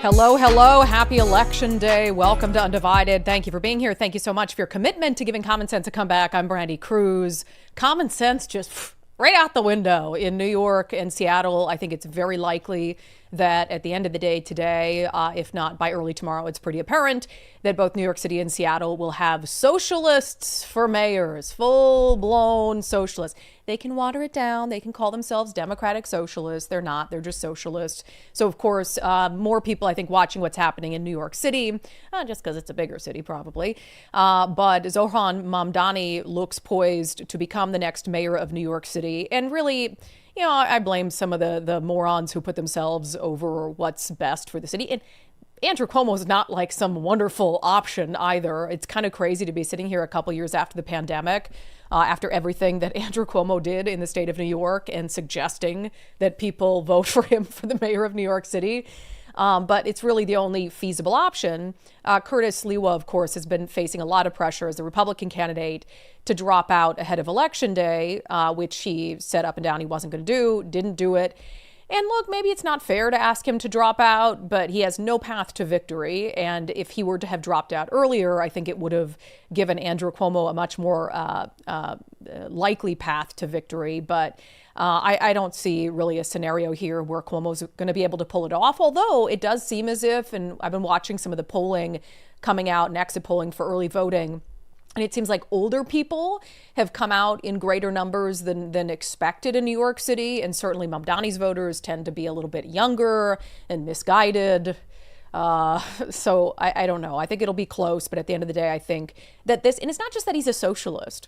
Hello, hello. Happy Election Day. Welcome to Undivided. Thank you for being here. Thank you so much for your commitment to giving common sense a comeback. I'm Brandi Kruse. Common sense just right out the window in New York and Seattle. I think it's very likely that at the end of the day today, if not by early tomorrow, it's pretty apparent that both New York City and Seattle will have socialists for mayors, full-blown socialists. They can water it down. They can call themselves democratic socialists. They're not. They're just socialists. So, of course, more people, I think, watching what's happening in New York City, just because it's a bigger city, probably. But Zohran Mamdani looks poised to become the next mayor of New York City. And really, you know, I blame some of the morons who put themselves over what's best for the city. And Andrew Cuomo is not like some wonderful option either. It's kind of crazy to be sitting here a couple years after the pandemic, after everything that Andrew Cuomo did in the state of New York and suggesting that people vote for him for the mayor of New York City. But it's really the only feasible option. Curtis Lewa, of course, has been facing a lot of pressure as a Republican candidate to drop out ahead of Election Day, which he said up and down he wasn't going to do, didn't do it. And look, maybe it's not fair to ask him to drop out, but he has no path to victory. And if he were to have dropped out earlier, I think it would have given Andrew Cuomo a much more likely path to victory. But I don't see really a scenario here where Cuomo's going to be able to pull it off, although it does seem as if, and I've been watching some of the polling coming out and exit polling for early voting, and it seems like older people have come out in greater numbers than expected in New York City. And certainly Mamdani's voters tend to be a little bit younger and misguided. So I don't know. I think it'll be close. But at the end of the day, I think that this, and it's not just that he's a socialist.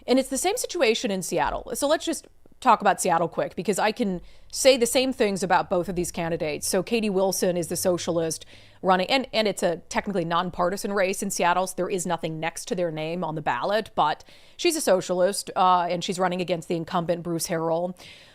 And it's the same situation in Seattle. So let's just talk about Seattle quick, because I can say the same things about both of these candidates. So Katie Wilson is the socialist running, and it's a technically nonpartisan race in Seattle, so there is nothing next to their name on the ballot, but she's a socialist, and she's running against the incumbent Bruce Harrell,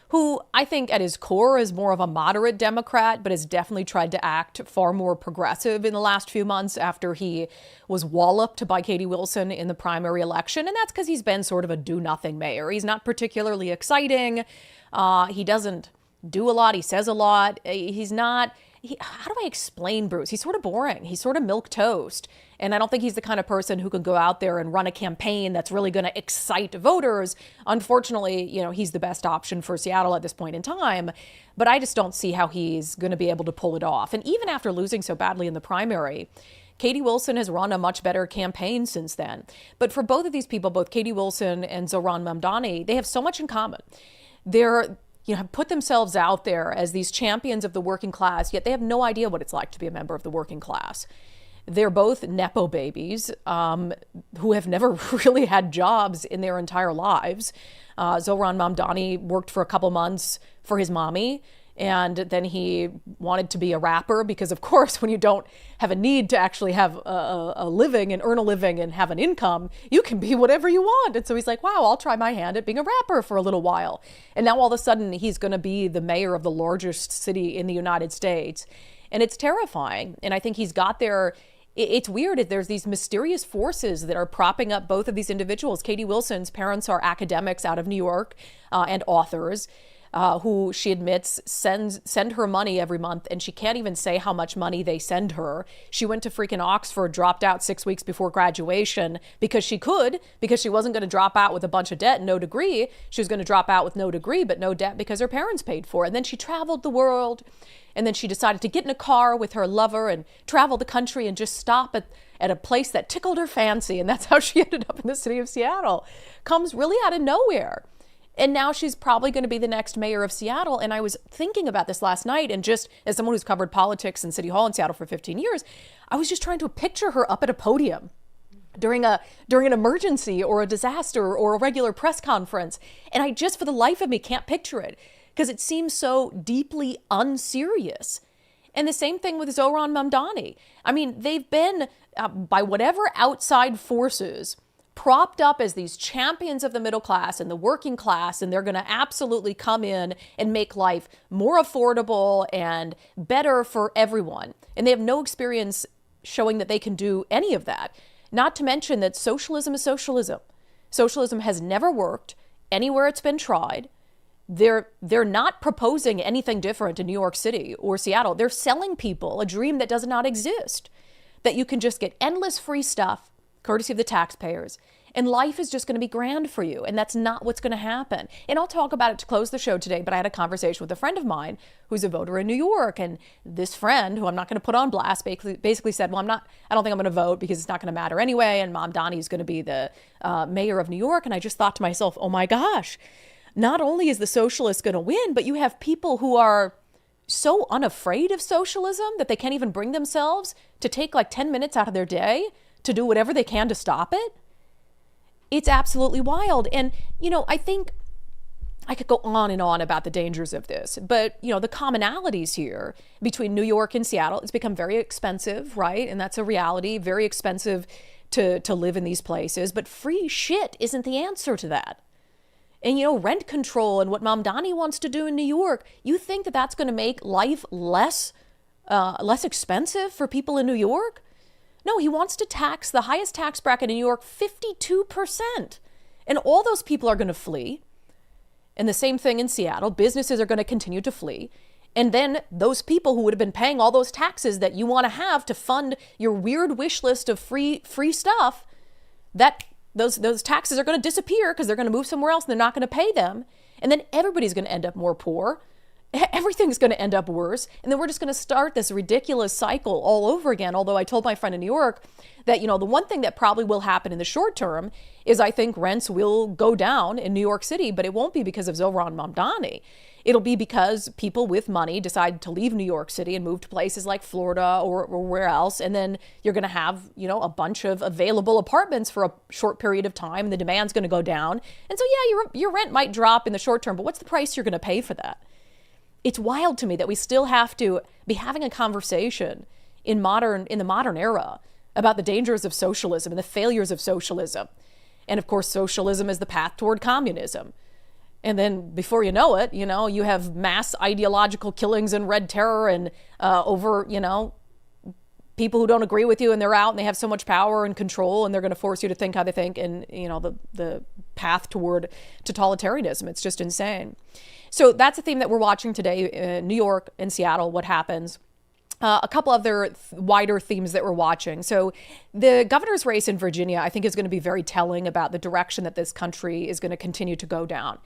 who I think at his core is more of a moderate Democrat, but has definitely tried to act far more progressive in the last few months after he was walloped by Katie Wilson in the primary election. And that's because he's been sort of a do-nothing mayor. He's not particularly exciting. He doesn't do a lot. He says a lot. He's not... how do I explain Bruce? He's sort of boring. He's sort of milquetoast. And I don't think he's the kind of person who can go out there and run a campaign that's really going to excite voters. Unfortunately, you know, he's the best option for Seattle at this point in time. But I just don't see how he's going to be able to pull it off. And even after losing so badly in the primary, Katie Wilson has run a much better campaign since then. But for both of these people, both Katie Wilson and Zohran Mamdani, they have so much in common. They're have put themselves out there as these champions of the working class, yet they have no idea what it's like to be a member of the working class. They're both Nepo babies who have never really had jobs in their entire lives. Zohran Mamdani worked for a couple months for his mommy, and then he wanted to be a rapper because, of course, when you don't have a need to actually have a living and earn a living and have an income, you can be whatever you want. And so he's like, wow, I'll try my hand at being a rapper for a little while. And now all of a sudden he's going to be the mayor of the largest city in the United States. And it's terrifying. And I think he's got there. It's weird. There's these mysterious forces that are propping up both of these individuals. Katie Wilson's parents are academics out of New York and authors. Who she admits send her money every month, and she can't even say how much money they send her. She went to freaking Oxford, dropped out 6 weeks before graduation because she wasn't going to drop out with a bunch of debt and no degree. She was going to drop out with no degree but no debt because her parents paid for it. And then she traveled the world, and then she decided to get in a car with her lover and travel the country and just stop at a place that tickled her fancy. And that's how she ended up in the city of Seattle. Comes really out of nowhere. And now she's probably going to be the next mayor of Seattle. And I was thinking about this last night, and just as someone who's covered politics in City Hall in Seattle for 15 years, I was just trying to picture her up at a podium during an emergency or a disaster or a regular press conference. And I just, for the life of me, can't picture it because it seems so deeply unserious. And the same thing with Zohran Mamdani. I mean, they've been, by whatever outside forces, propped up as these champions of the middle class and the working class, and they're going to absolutely come in and make life more affordable and better for everyone. And they have no experience showing that they can do any of that. Not to mention that socialism is socialism. Socialism has never worked anywhere it's been tried. they're not proposing anything different in New York City or Seattle. They're selling people a dream that does not exist, that you can just get endless free stuff, courtesy of the taxpayers, and life is just going to be grand for you. And that's not what's going to happen. And I'll talk about it to close the show today, but I had a conversation with a friend of mine who's a voter in New York. And this friend, who I'm not going to put on blast, basically said, well, I don't think I'm going to vote because it's not going to matter anyway. And Mom Donnie is going to be the mayor of New York. And I just thought to myself, oh my gosh, not only is the socialist going to win, but you have people who are so unafraid of socialism that they can't even bring themselves to take like 10 minutes out of their day to do whatever they can to stop it. It's absolutely wild. And, I think I could go on and on about the dangers of this, but, the commonalities here between New York and Seattle, it's become very expensive, right? And that's a reality, very expensive to live in these places, but free shit isn't the answer to that. And, rent control and what Mom Donnie wants to do in New York, you think that that's going to make life less expensive for people in New York? No, he wants to tax the highest tax bracket in New York 52%. And all those people are going to flee. And the same thing in Seattle. Businesses are going to continue to flee. And then those people who would have been paying all those taxes that you want to have to fund your weird wish list of free stuff, that those taxes are going to disappear because they're going to move somewhere else and they're not going to pay them. And then everybody's going to end up more poor. Everything's going to end up worse. And then we're just going to start this ridiculous cycle all over again. Although I told my friend in New York that, the one thing that probably will happen in the short term is I think rents will go down in New York City, but it won't be because of Zohran Mamdani. It'll be because people with money decide to leave New York City and move to places like Florida or where else. And then you're going to have, a bunch of available apartments for a short period of time. And the demand's going to go down. And so, yeah, your rent might drop in the short term, but what's the price you're going to pay for that? It's wild to me that we still have to be having a conversation in the modern era about the dangers of socialism and the failures of socialism. And of course, socialism is the path toward communism. And then before you know it, you have mass ideological killings and red terror and over, people who don't agree with you, and they're out and they have so much power and control and they're going to force you to think how they think, and, the path toward totalitarianism. It's just insane. So that's a theme that we're watching today in New York and Seattle, what happens. A couple other wider themes that we're watching. So the governor's race in Virginia, I think, is going to be very telling about the direction that this country is going to continue to go down.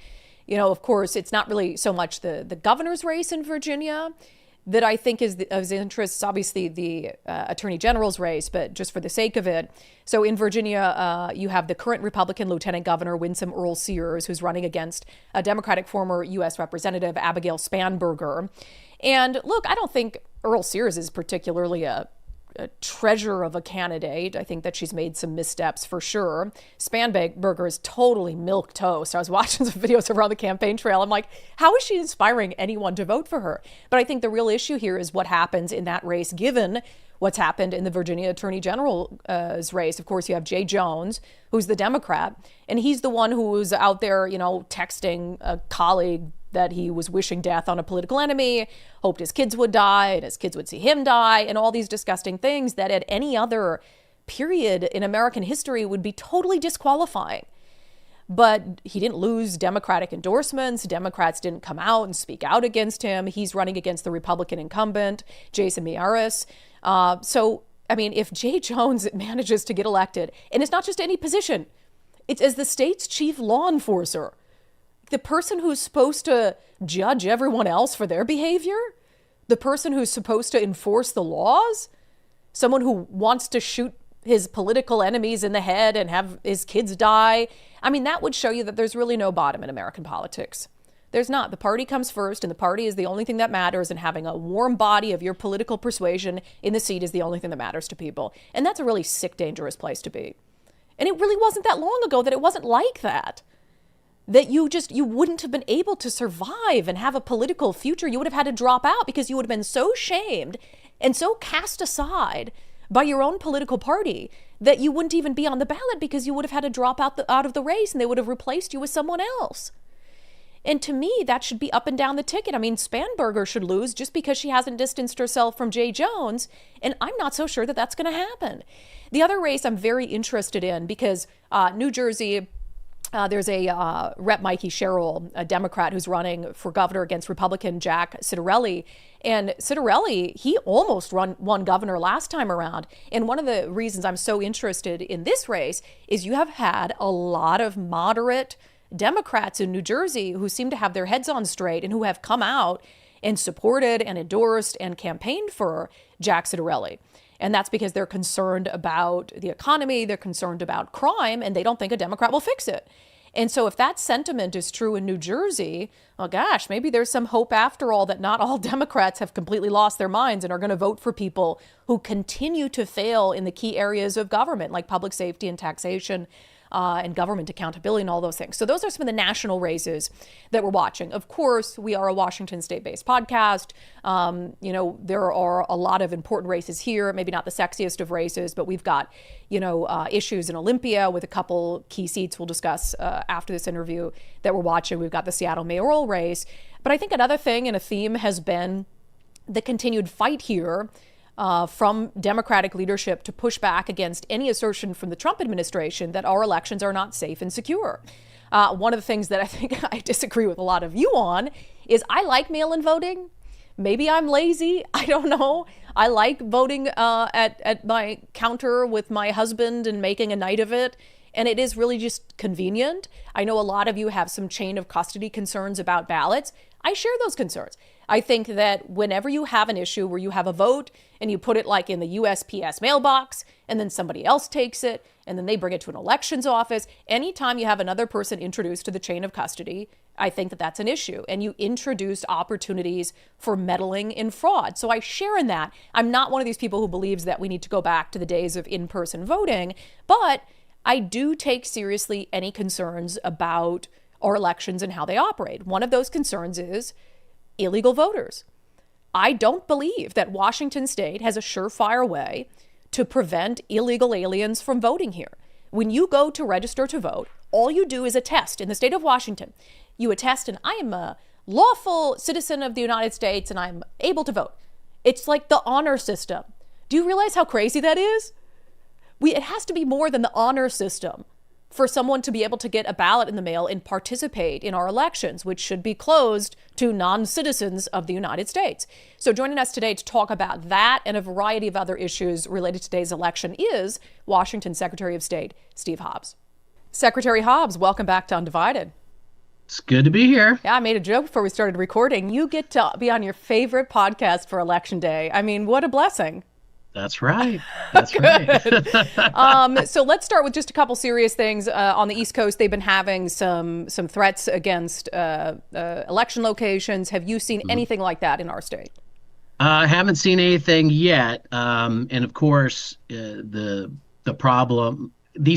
Of course, it's not really so much the governor's race in Virginia that I think is of interest. It's obviously the attorney general's race, but just for the sake of it. So in Virginia, you have the current Republican Lieutenant Governor Winsome Earl Sears, who's running against a Democratic former U.S. Representative Abigail Spanberger. And look, I don't think Earl Sears is particularly a treasure of a candidate. I think that she's made some missteps for sure. Spanberger is totally milquetoast. I was watching some videos around the campaign trail. I'm like, how is she inspiring anyone to vote for her? But I think the real issue here is what happens in that race, given what's happened in the Virginia Attorney General's race. Of course, you have Jay Jones, who's the Democrat, and he's the one who's out there, texting a colleague that he was wishing death on a political enemy, hoped his kids would die and his kids would see him die, and all these disgusting things that at any other period in American history would be totally disqualifying. But he didn't lose Democratic endorsements. Democrats didn't come out and speak out against him. He's running against the Republican incumbent, Jason Miyares. If Jay Jones manages to get elected, and it's not just any position, it's as the state's chief law enforcer, the person who's supposed to judge everyone else for their behavior, the person who's supposed to enforce the laws, someone who wants to shoot his political enemies in the head and have his kids die. That would show you that there's really no bottom in American politics. There's not. The party comes first, and the party is the only thing that matters, and having a warm body of your political persuasion in the seat is the only thing that matters to people. And that's a really sick, dangerous place to be. And it really wasn't that long ago that it wasn't like that. That you wouldn't have been able to survive and have a political future. You would have had to drop out because you would have been so shamed and so cast aside by your own political party that you wouldn't even be on the ballot because you would have had to drop out of the race and they would have replaced you with someone else. And to me, that should be up and down the ticket. Spanberger should lose just because she hasn't distanced herself from Jay Jones, and I'm not so sure that that's going to happen. The other race I'm very interested in because New Jersey, There's a Rep. Mikey Sherrill, a Democrat who's running for governor against Republican Jack Ciattarelli. And Ciattarelli, he almost won governor last time around. And one of the reasons I'm so interested in this race is you have had a lot of moderate Democrats in New Jersey who seem to have their heads on straight and who have come out and supported and endorsed and campaigned for Jack Ciattarelli. And that's because they're concerned about the economy, they're concerned about crime, and they don't think a Democrat will fix it. And so if that sentiment is true in New Jersey, well, gosh, maybe there's some hope after all that not all Democrats have completely lost their minds and are going to vote for people who continue to fail in the key areas of government, like public safety and taxation, and government accountability and all those things. So those are some of the national races that we're watching. Of course, we are a Washington state-based podcast. There are a lot of important races here, maybe not the sexiest of races, but we've got, issues in Olympia with a couple key seats we'll discuss after this interview that we're watching. We've got the Seattle mayoral race. But I think another thing and a theme has been the continued fight here from Democratic leadership to push back against any assertion from the Trump administration that our elections are not safe and secure. One of the things that I think I disagree with a lot of you on is I like mail-in voting. Maybe I'm lazy. I don't know. I like voting at my counter with my husband and making a night of it. And it is really just convenient. I know a lot of you have some chain of custody concerns about ballots. I share those concerns. I think that whenever you have an issue where you have a vote and you put it like in the USPS mailbox and then somebody else takes it and then they bring it to an elections office, anytime you have another person introduced to the chain of custody, I think that that's an issue. And you introduce opportunities for meddling in fraud. So I share in that. I'm not one of these people who believes that we need to go back to the days of in-person voting, but I do take seriously any concerns about our elections and how they operate. One of those concerns is illegal voters. I don't believe that Washington state has a surefire way to prevent illegal aliens from voting here. When you go to register to vote, all you do is attest in the state of Washington. You attest, and I am a lawful citizen of the United States and I'm able to vote. It's like the honor system. Do you realize how crazy that is? It has to be more than the honor system for someone to be able to get a ballot in the mail and participate in our elections, which should be closed to non-citizens of the United States. So joining us today to talk about that and a variety of other issues related to today's election is Washington Secretary of State Steve Hobbs. Secretary Hobbs, welcome back to Undivided. It's good to be here. Yeah, I made a joke before we started recording. You get to be on your favorite podcast for Election Day. I mean, what a blessing. That's right. That's right. So let's start with just a couple serious things. On the East Coast, they've been having some threats against election locations. Have you seen anything like that in our state? I haven't seen anything yet. And of course, these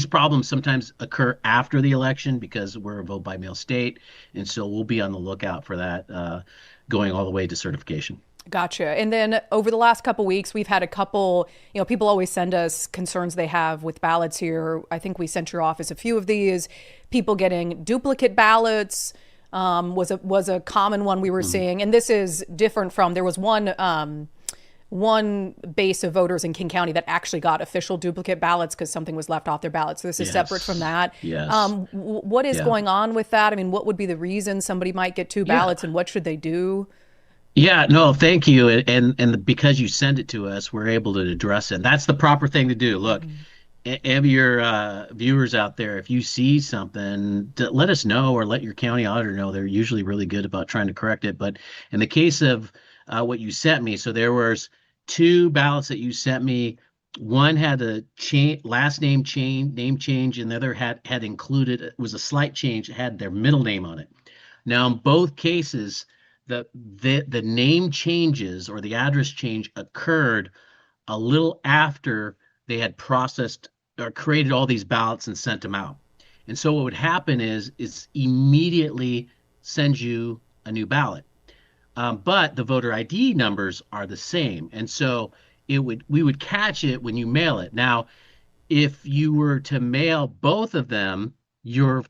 problems sometimes occur after the election because we're a vote by mail state. And so we'll be on the lookout for that going all the way to certification. Gotcha. And then over the last couple of weeks, we've had a couple, people always send us concerns they have with ballots here. I think we sent your office a few of these. People getting duplicate ballots was a common one we were seeing. And this is different from, there was one base of voters in King County that actually got official duplicate ballots because something was left off their ballot. So this is separate from that. Yes. What is going on with that? I mean, what would be the reason somebody might get two ballots and what should they do? Yeah, no, thank you. And because you send it to us, we're able to address it. That's the proper thing to do. Look, any of your viewers out there, if you see something, let us know or let your county auditor know. They're usually really good about trying to correct it. But in the case of what you sent me, so there was two ballots that you sent me. One had a last name change, and the other had included, it was a slight change, it had their middle name on it. Now, in both cases, the name changes or the address change occurred a little after they had processed or created all these ballots and sent them out. And so what would happen is immediately send you a new ballot. But the voter ID numbers are the same. And so we would catch it when you mail it. Now, if you were to mail both of them, your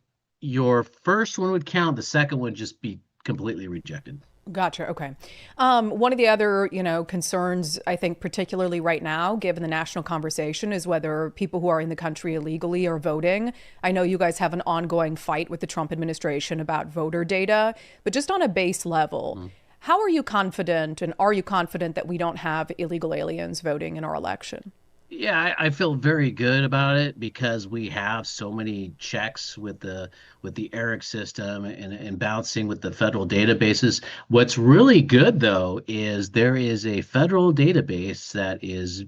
first one would count, the second one would just be completely rejected. Gotcha. Okay. One of the other, concerns I think particularly right now, given the national conversation, is whether people who are in the country illegally are voting. I know you guys have an ongoing fight with the Trump administration about voter data, but just on a base level, how are you confident, and are you confident that we don't have illegal aliens voting in our election? Yeah, I feel very good about it because we have so many checks with the ERIC system and bouncing with the federal databases. What's really good though is there is a federal database that is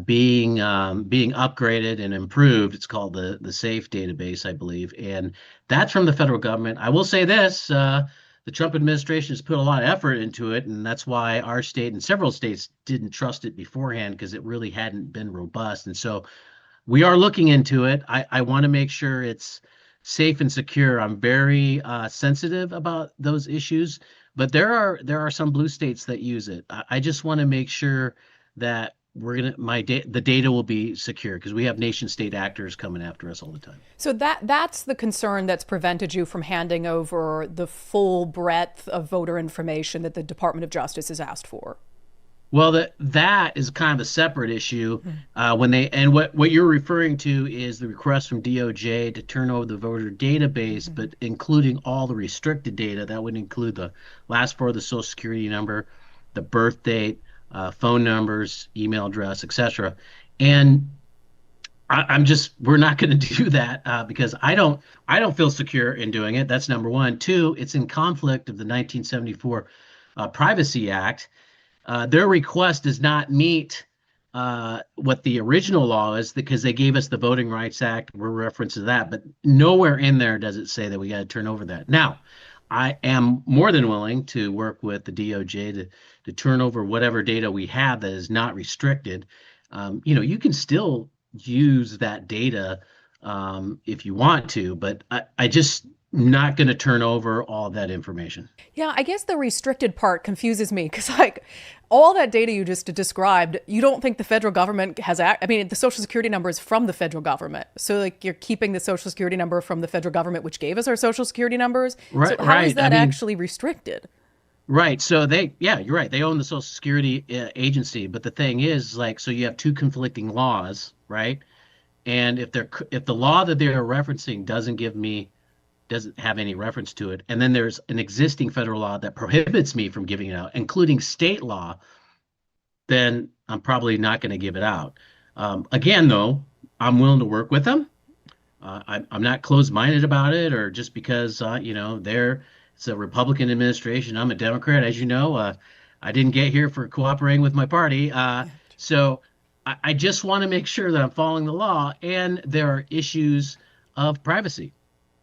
being upgraded and improved. It's called the SAFE database, I believe, and that's from the federal government. I will say this: the Trump administration has put a lot of effort into it, and that's why our state and several states didn't trust it beforehand because it really hadn't been robust. And so we are looking into it. I want to make sure it's safe and secure. I'm very sensitive about those issues, but there are some blue states that use it. I just want to make sure that the data will be secure because we have nation state actors coming after us all the time. So that's the concern that's prevented you from handing over the full breadth of voter information that the Department of Justice has asked for. Well, that is kind of a separate issue. When they and what you're referring to is the request from DOJ to turn over the voter database, but including all the restricted data. That would include the last four of the Social Security number, the birth date, phone numbers, email address, etc. And we're not going to do that because I don't feel secure in doing it. That's number one. Two, it's in conflict of the 1974 Privacy Act. Their request does not meet what the original law is because they gave us the Voting Rights Act. We're referencing that, but nowhere in there does it say that we got to turn over that. Now, I am more than willing to work with the DOJ to turn over whatever data we have that is not restricted. You can still use that data if you want to, but I just not going to turn over all that information. Yeah, I guess the restricted part confuses me because, like, all that data you just described, you don't think the federal government has, I mean, the Social Security number is from the federal government. So, like, you're keeping the Social Security number from the federal government, which gave us our Social Security numbers. Right, So, how is right. that actually restricted? Right. So yeah, you're right. They own the Social Security agency, but the thing is, like, so you have two conflicting laws, right? And if the law that they're referencing doesn't have any reference to it, and then there's an existing federal law that prohibits me from giving it out, including state law, then I'm probably not going to give it out. Again, though, I'm willing to work with them. I'm not closed-minded about it, or just because it's a Republican administration. I'm a Democrat, as you know. I didn't get here for cooperating with my party, so I just want to make sure that I'm following the law, and there are issues of privacy.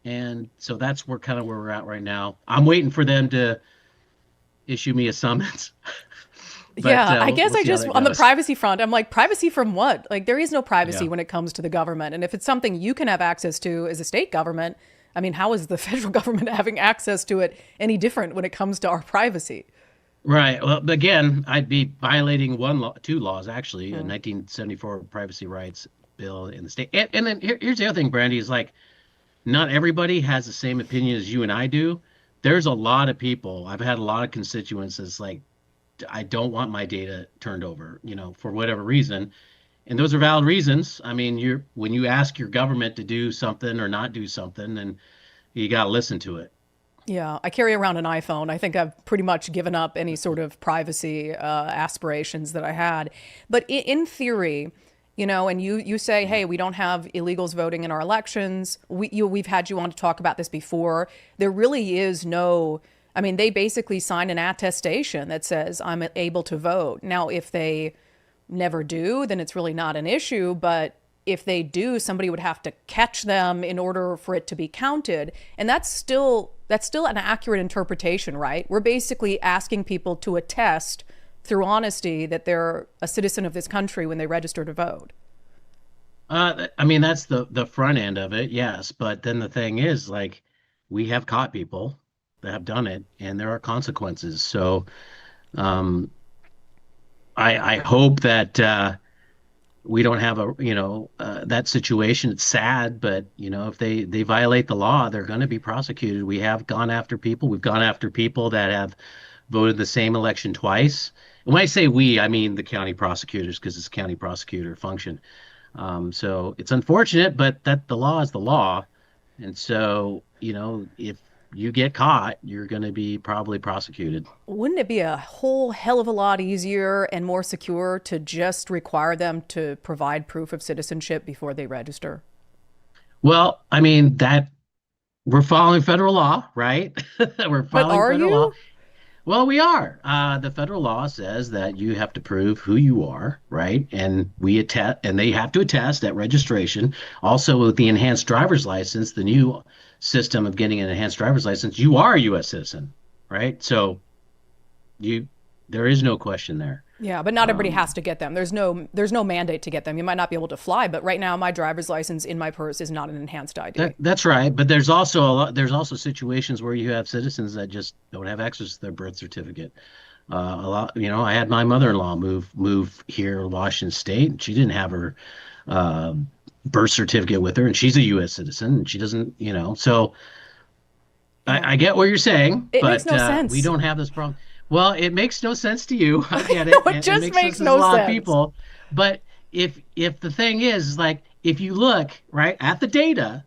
And so that's where we're at right now. I'm waiting for them to issue me a summons. But Yeah, I guess we'll I see how just, that on the goes. privacy front, I'm like, privacy from what? Like, there is no privacy Yeah. when it comes to the government. And if it's something you can have access to as a state government, I mean, how is the federal government having access to it any different when it comes to our privacy? Right. Well, but again, I'd be violating two laws actually, a 1974 Privacy Rights Bill in the state. And then here's the other thing, Brandy, is like not everybody has the same opinion as you and I do. There's a lot of people. I've had a lot of constituents that's like, I don't want my data turned over, for whatever reason. And those are valid reasons. I mean, when you ask your government to do something or not do something, then you got to listen to it. Yeah, I carry around an iPhone. I think I've pretty much given up any sort of privacy aspirations that I had. But in theory, and you say, hey, we don't have illegals voting in our elections. We've had you on to talk about this before. There really is no, I mean, they basically sign an attestation that says I'm able to vote. Now, if they never do, then it's really not an issue. But if they do, somebody would have to catch them in order for it to be counted. And that's still an accurate interpretation, right? We're basically asking people to attest through honesty that they're a citizen of this country when they register to vote. I mean, that's the front end of it, yes. But then the thing is, like, we have caught people that have done it, and there are consequences. So, I hope that we don't have a, that situation. It's sad, but if they violate the law, they're going to be prosecuted. We have gone after people. We've gone after people that have voted the same election twice. And when I say we, I mean the county prosecutors, because it's county prosecutor function. So it's unfortunate, but that the law is the law. And so, if you get caught, you're going to be probably prosecuted. Wouldn't it be a whole hell of a lot easier and more secure to just require them to provide proof of citizenship before they register? Well, I mean, that we're following federal law, right? We're But following are federal law. you? Well, we are. The federal law says that you have to prove who you are, right? And we attest, and they have to attest at registration. Also, with the enhanced driver's license, the new system of getting an enhanced driver's license, you are a U.S. citizen, right? So you, there is no question there. Yeah, but not everybody has to get them. There's no mandate to get them. You might not be able to fly, but right now my driver's license in my purse is not an enhanced ID. That's right. But there's also there's also situations where you have citizens that just don't have access to their birth certificate. A lot, I had my mother-in-law move here in Washington State, and she didn't have her uh, birth certificate with her, and she's a U.S. citizen, and she doesn't, so Yeah. I get what you're saying, It makes but no we sense. don't have this problem. Well, it makes no sense to you. I get it. No, it It just makes sense makes to a no lot of sense. people. But if the thing is like if you look right at the data,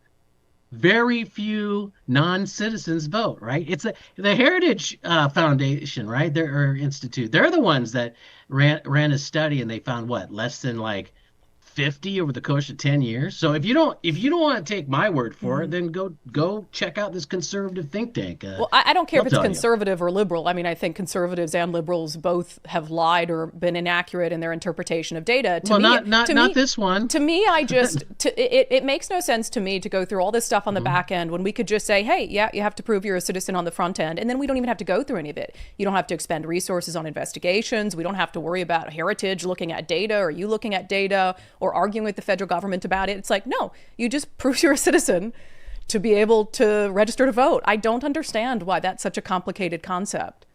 very few non-citizens vote, right? It's the Heritage Foundation, right? They're or Institute. They're the ones that ran a study and they found what less than like 50 over the course of 10 years. So if you don't want to take my word for it, Mhm. then go check out this conservative think tank. Well, I don't care They'll if it's tell you. conservative or liberal. I mean, I think conservatives and liberals both have lied or been inaccurate in their interpretation of data. To Well, me, not this one. I just it makes no sense to me to go through all this stuff on the Mhm. back end when we could just say, hey, yeah, you have to prove you're a citizen on the front end, and then we don't even have to go through any of it. You don't have to expend resources on investigations. We don't have to worry about Heritage looking at data or you looking at data or arguing with the federal government about it. It's like, no, you just prove you're a citizen to be able to register to vote. I don't understand why that's such a complicated concept.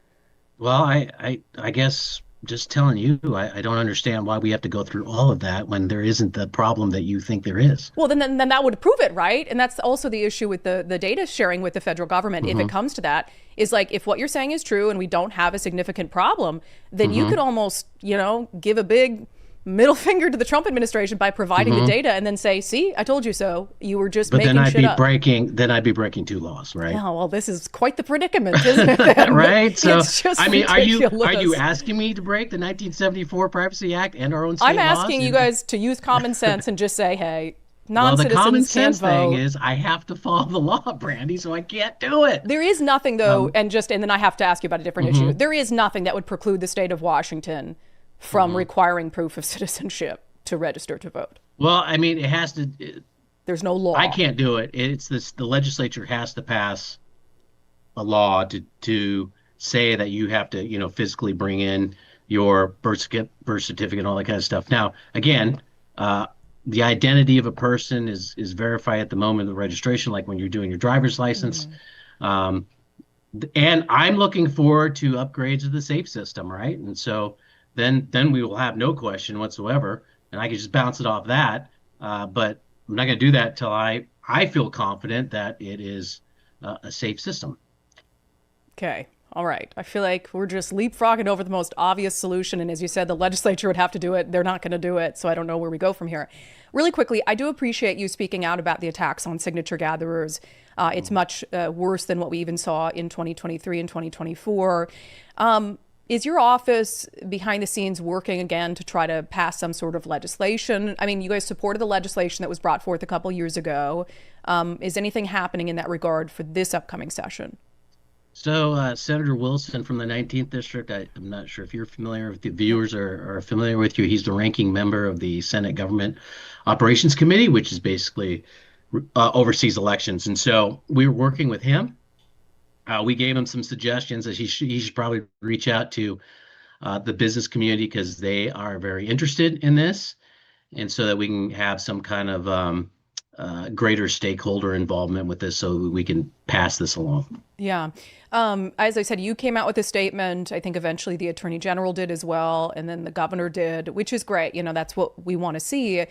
Well, I guess just telling you, I don't understand why we have to go through all of that when there isn't the problem that you think there is. Well, then that would prove it, right? And that's also the issue with the data sharing with the federal government. If it Hmm. comes to that, is like if what you're saying is true and we don't have a significant problem, then you Hmm. could almost, give a big middle finger to the Trump administration by providing the Hmm. data and then say, see, I told you so. You were just But then making shit up. I'd be breaking two laws, right? Oh, well, this is quite the predicament, isn't it, then? Right? So, It's just I mean, are you ridiculous. asking me to break the 1974 Privacy Act and our own I'm state laws? asking you guys to use common sense and just say, hey, Well, the common non-citizens can sense thing vote. is I have to follow the law, Brandy, so I can't do it. There is nothing though, Um, and then I have to ask you about a different issue. mhm, There is nothing that would preclude the state of Washington from mhm. requiring proof of citizenship to register to vote. Well, I mean, it has to. There's no I law. can't do it. It's this. The legislature has to pass a law to say that you have to, physically bring in your birth certificate, and all that kind of stuff. Now, again, uh, the identity of a person is verified at the moment of the registration, like when you're doing your driver's license. Mhm. Um, and I'm looking forward to upgrades of the safe system, right? And so then we will have no question whatsoever, and I can just bounce it off that. But I'm not going to do that till I feel confident that it is a safe system. Okay. All right. I feel like we're just leapfrogging over the most obvious solution. And as you said, the legislature would have to do it. They're not going to do it. So I don't know where we go from here. Really quickly, I do appreciate you speaking out about the attacks on signature gatherers. It's much worse than what we even saw in 2023 and 2024. Is your office behind the scenes working again to try to pass some sort of legislation? I mean, you guys supported the legislation that was brought forth a couple years ago. Is anything happening in that regard for this upcoming session? So Senator Wilson from the 19th District, I'm not sure if you're familiar, if the viewers are familiar with you. He's the ranking member of the Senate Government Operations Committee, which is basically oversees elections. And so we were working with him. We gave him some suggestions that he should probably reach out to the business community because they are very interested in this, and so that we can have some kind of greater stakeholder involvement with this so we can pass this along. Yeah. As I said, you came out with a statement. I think eventually the attorney general did as well. And then the governor did, which is great. That's what we want to see.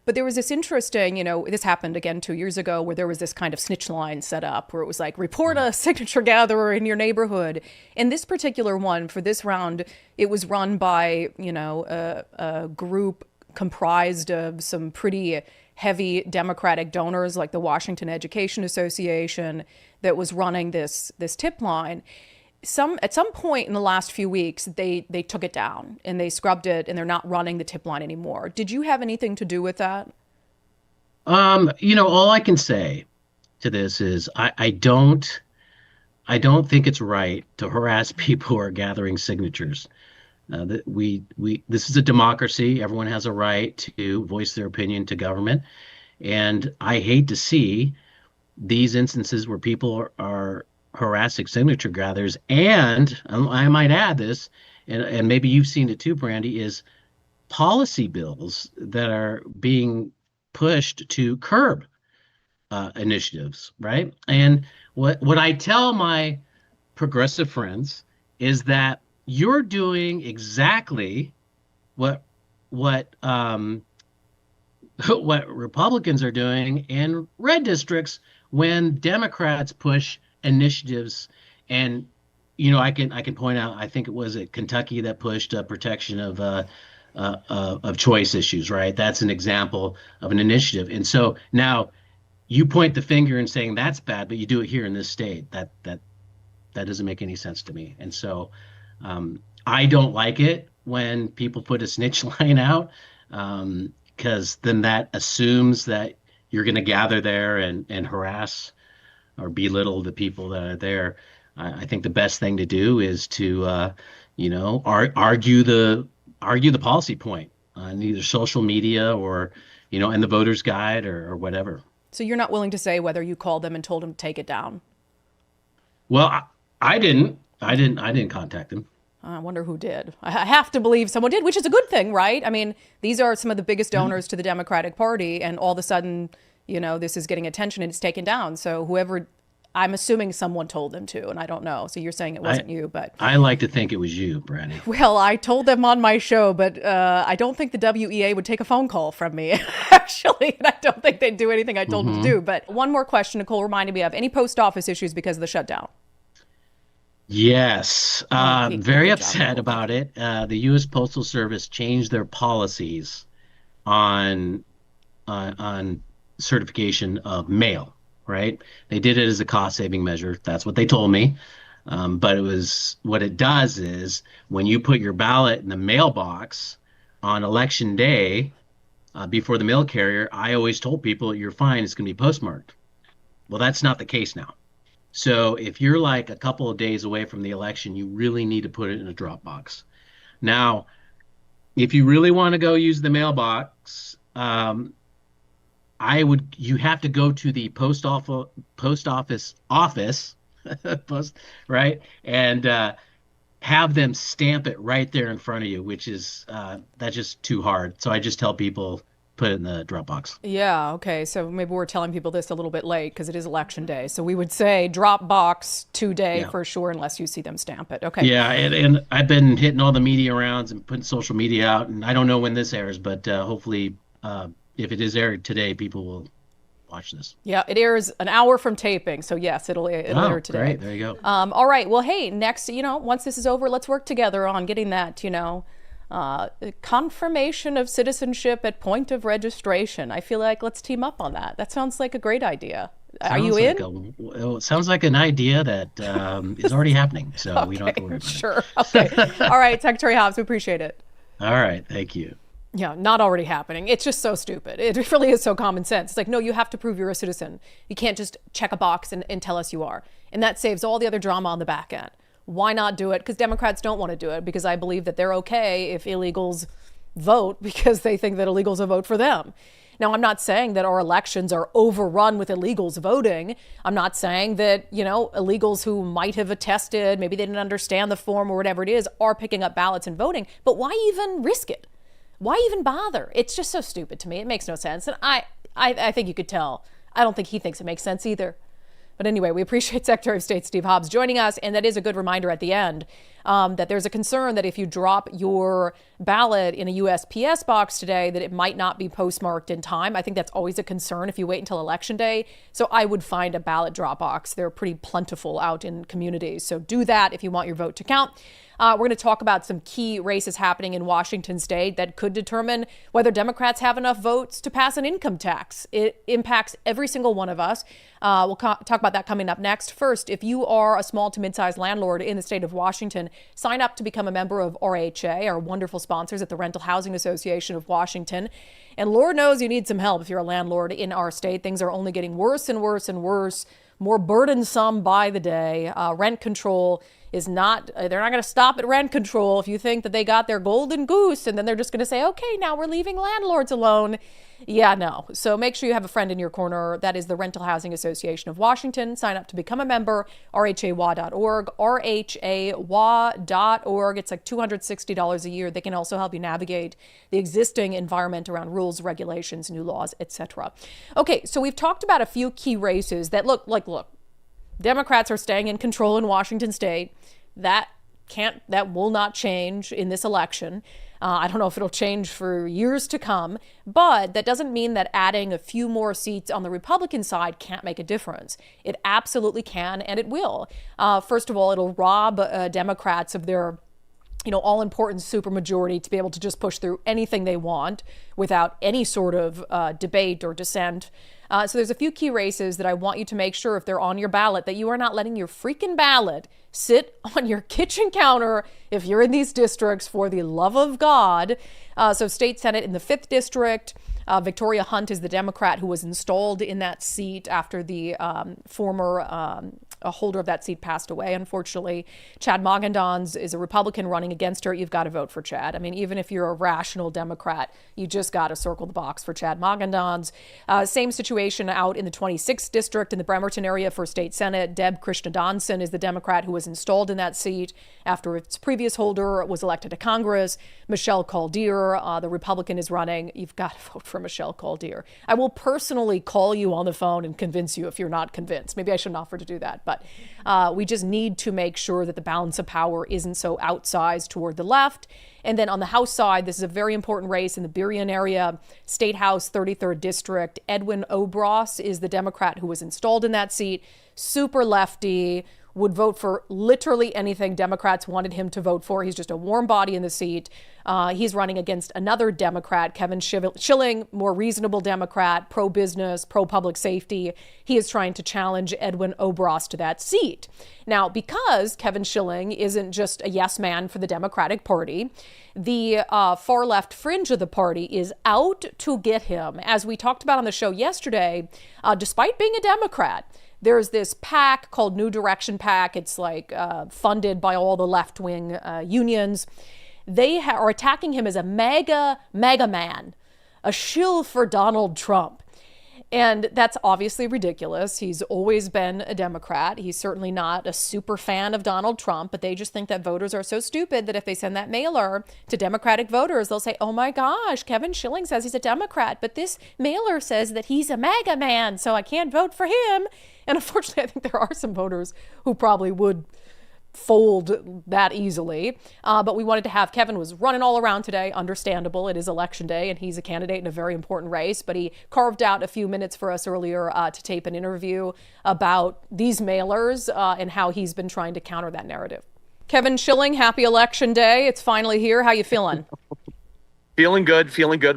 But there was this interesting, this happened again 2 years ago where there was this kind of snitch line set up where it was like, report a signature gatherer in your neighborhood. And this particular one for this round, it was run by, a group comprised of some pretty heavy Democratic donors like the Washington Education Association that was running this tip line. At some point in the last few weeks, they took it down and they scrubbed it and they're not running the tip line anymore. Did you have anything to do with that? All I can say to this is I don't think it's right to harass people who are gathering signatures. This is a democracy. Everyone has a right to voice their opinion to government. And I hate to see these instances where people are harassing signature gatherers. And I might add this, and maybe you've seen it too, Brandi, is policy bills that are being pushed to curb initiatives, right? And what I tell my progressive friends is that you're doing exactly what what Republicans are doing in red districts when Democrats push initiatives. And I can point out, I think it was at Kentucky that pushed protection of choice issues, right? That's an example of an initiative. And so now you point the finger and saying that's bad, but you do it here in this state. That doesn't make any sense to me. And so I don't like it when people put a snitch line out, because then that assumes that you're going to gather there and harass or belittle the people that are there. I think the best thing to do is to argue the policy point on either social media or in the voter's guide or whatever. So you're not willing to say whether you called them and told them to take it down? Well, I didn't contact them. I wonder who did. I have to believe someone did, which is a good thing, right? I mean, these are some of the biggest donors to the Democratic Party, and all of a sudden, this is getting attention and it's taken down. So whoever, I'm assuming someone told them to, and I don't know. So you're saying it wasn't you, but I like to think it was you, Brandi. Well, I told them on my show, but I don't think the WEA would take a phone call from me, actually, and I don't think they'd do anything I told them to do. But one more question Nicole reminded me of: any post office issues because of the shutdown? Yes, very upset about it. The U.S. Postal Service changed their policies on certification of mail, right? They did it as a cost-saving measure. That's what they told me. But what it does is when you put your ballot in the mailbox on election day before the mail carrier, I always told people you're fine, it's going to be postmarked. Well, that's not the case now. So if you're like a couple of days away from the election, you really need to put it in a drop box. Now, if you really want to go use the mailbox, you have to go to the post office right, and have them stamp it right there in front of you, which is that's just too hard. So I just tell people, put it in the Dropbox. Yeah, okay. So maybe we're telling people this a little bit late because it is election day. So we would say Dropbox today for sure, unless you see them stamp it. Okay. Yeah, and I've been hitting all the media rounds and putting social media out, and I don't know when this airs, but hopefully if it is aired today, people will watch this. Yeah, it airs an hour from taping. So yes, it'll air today. Great. There you go. All right. Well, hey, next, once this is over, let's work together on getting that, confirmation of citizenship at point of registration. I feel like let's team up on that. That sounds like a great idea. Are you in? It sounds like an idea that is already happening, so okay, we don't have to worry about sure. it. Okay. All right, Secretary Hobbs, we appreciate it. All right, thank you. Yeah, not already happening. It's just so stupid. It really is so common sense. It's like, no, you have to prove you're a citizen. You can't just check a box and tell us you are. And that saves all the other drama on the back end. Why not do it? Because Democrats don't want to do it, because I believe that they're okay if illegals vote because they think that illegals will vote for them. Now, I'm not saying that our elections are overrun with illegals voting. I'm not saying that, illegals who might have attested, maybe they didn't understand the form or whatever it is, are picking up ballots and voting. But why even risk it? Why even bother? It's just so stupid to me. It makes no sense. And I think you could tell. I don't think he thinks it makes sense either. But anyway, we appreciate Secretary of State Steve Hobbs joining us. And that is a good reminder at the end that there's a concern that if you drop your ballot in a USPS box today, that it might not be postmarked in time. I think that's always a concern if you wait until Election Day. So I would find a ballot drop box. They're pretty plentiful out in communities. So do that if you want your vote to count. We're going to talk about some key races happening in Washington state that could determine whether Democrats have enough votes to pass an income tax. It impacts every single one of us. We'll talk about that coming up next. First, if you are a small to mid-sized landlord in the state of Washington, sign up to become a member of RHA, our wonderful sponsors at the Rental Housing Association of Washington. And Lord knows you need some help if you're a landlord in our state. Things are only getting worse and worse and worse, more burdensome by the day. Rent control is not, they're not going to stop at rent control if you think that they got their golden goose and then they're just going to say, okay, now we're leaving landlords alone. Yeah, no. So make sure you have a friend in your corner. That is the Rental Housing Association of Washington. Sign up to become a member, rhawa.org, rhawa.org. It's like $260 a year. They can also help you navigate the existing environment around rules, regulations, new laws, etc. Okay, so we've talked about a few key races that look, Democrats are staying in control in Washington state. That will not change in this election. I don't know if it'll change for years to come, but that doesn't mean that adding a few more seats on the Republican side can't make a difference. It absolutely can, and it will. First of all, it'll rob Democrats of their all-important supermajority to be able to just push through anything they want without any sort of debate or dissent. So there's a few key races that I want you to make sure if they're on your ballot that you are not letting your freaking ballot sit on your kitchen counter if you're in these districts, for the love of God. So state Senate in the 5th district. Victoria Hunt is the Democrat who was installed in that seat after the former holder of that seat passed away, unfortunately. Chad Mogendans is a Republican running against her. You've got to vote for Chad. I mean, even if you're a rational Democrat, you just got to circle the box for Chad Mogendans. Same situation out in the 26th district in the Bremerton area for state Senate. Deb Krishnadanson is the Democrat who was installed in that seat after its previous holder was elected to Congress. Michelle Caldier, the Republican, is running. You've got to vote for Michelle Caldier. I will personally call you on the phone and convince you if you're not convinced. Maybe I shouldn't offer to do that, but we just need to make sure that the balance of power isn't so outsized toward the left. And then on the House side, this is a very important race in the Burien area, State House 33rd District. Edwin Obras is the Democrat who was installed in that seat. Super lefty, would vote for literally anything Democrats wanted him to vote for. He's just a warm body in the seat. He's running against another Democrat, Kevin Schilling, more reasonable Democrat, pro-business, pro-public safety. He is trying to challenge Edwin Obras to that seat. Now, because Kevin Schilling isn't just a yes man for the Democratic Party, the far left fringe of the party is out to get him. As we talked about on the show yesterday, despite being a Democrat, there's this PAC called New Direction PAC. It's like funded by all the left-wing unions. They are attacking him as a mega man, a shill for Donald Trump. And that's obviously ridiculous. He's always been a Democrat. He's certainly not a super fan of Donald Trump, but they just think that voters are so stupid that if they send that mailer to Democratic voters, they'll say, oh my gosh, Kevin Schilling says he's a Democrat, but this mailer says that he's a MAGA man, so I can't vote for him. And unfortunately, I think there are some voters who probably would fold that easily. But we wanted to have Kevin was running all around today. Understandable. It is election day and he's a candidate in a very important race. But he carved out a few minutes for us earlier to tape an interview about these mailers and how he's been trying to counter that narrative. Kevin Schilling, happy election day. It's finally here. How you feeling? Feeling good.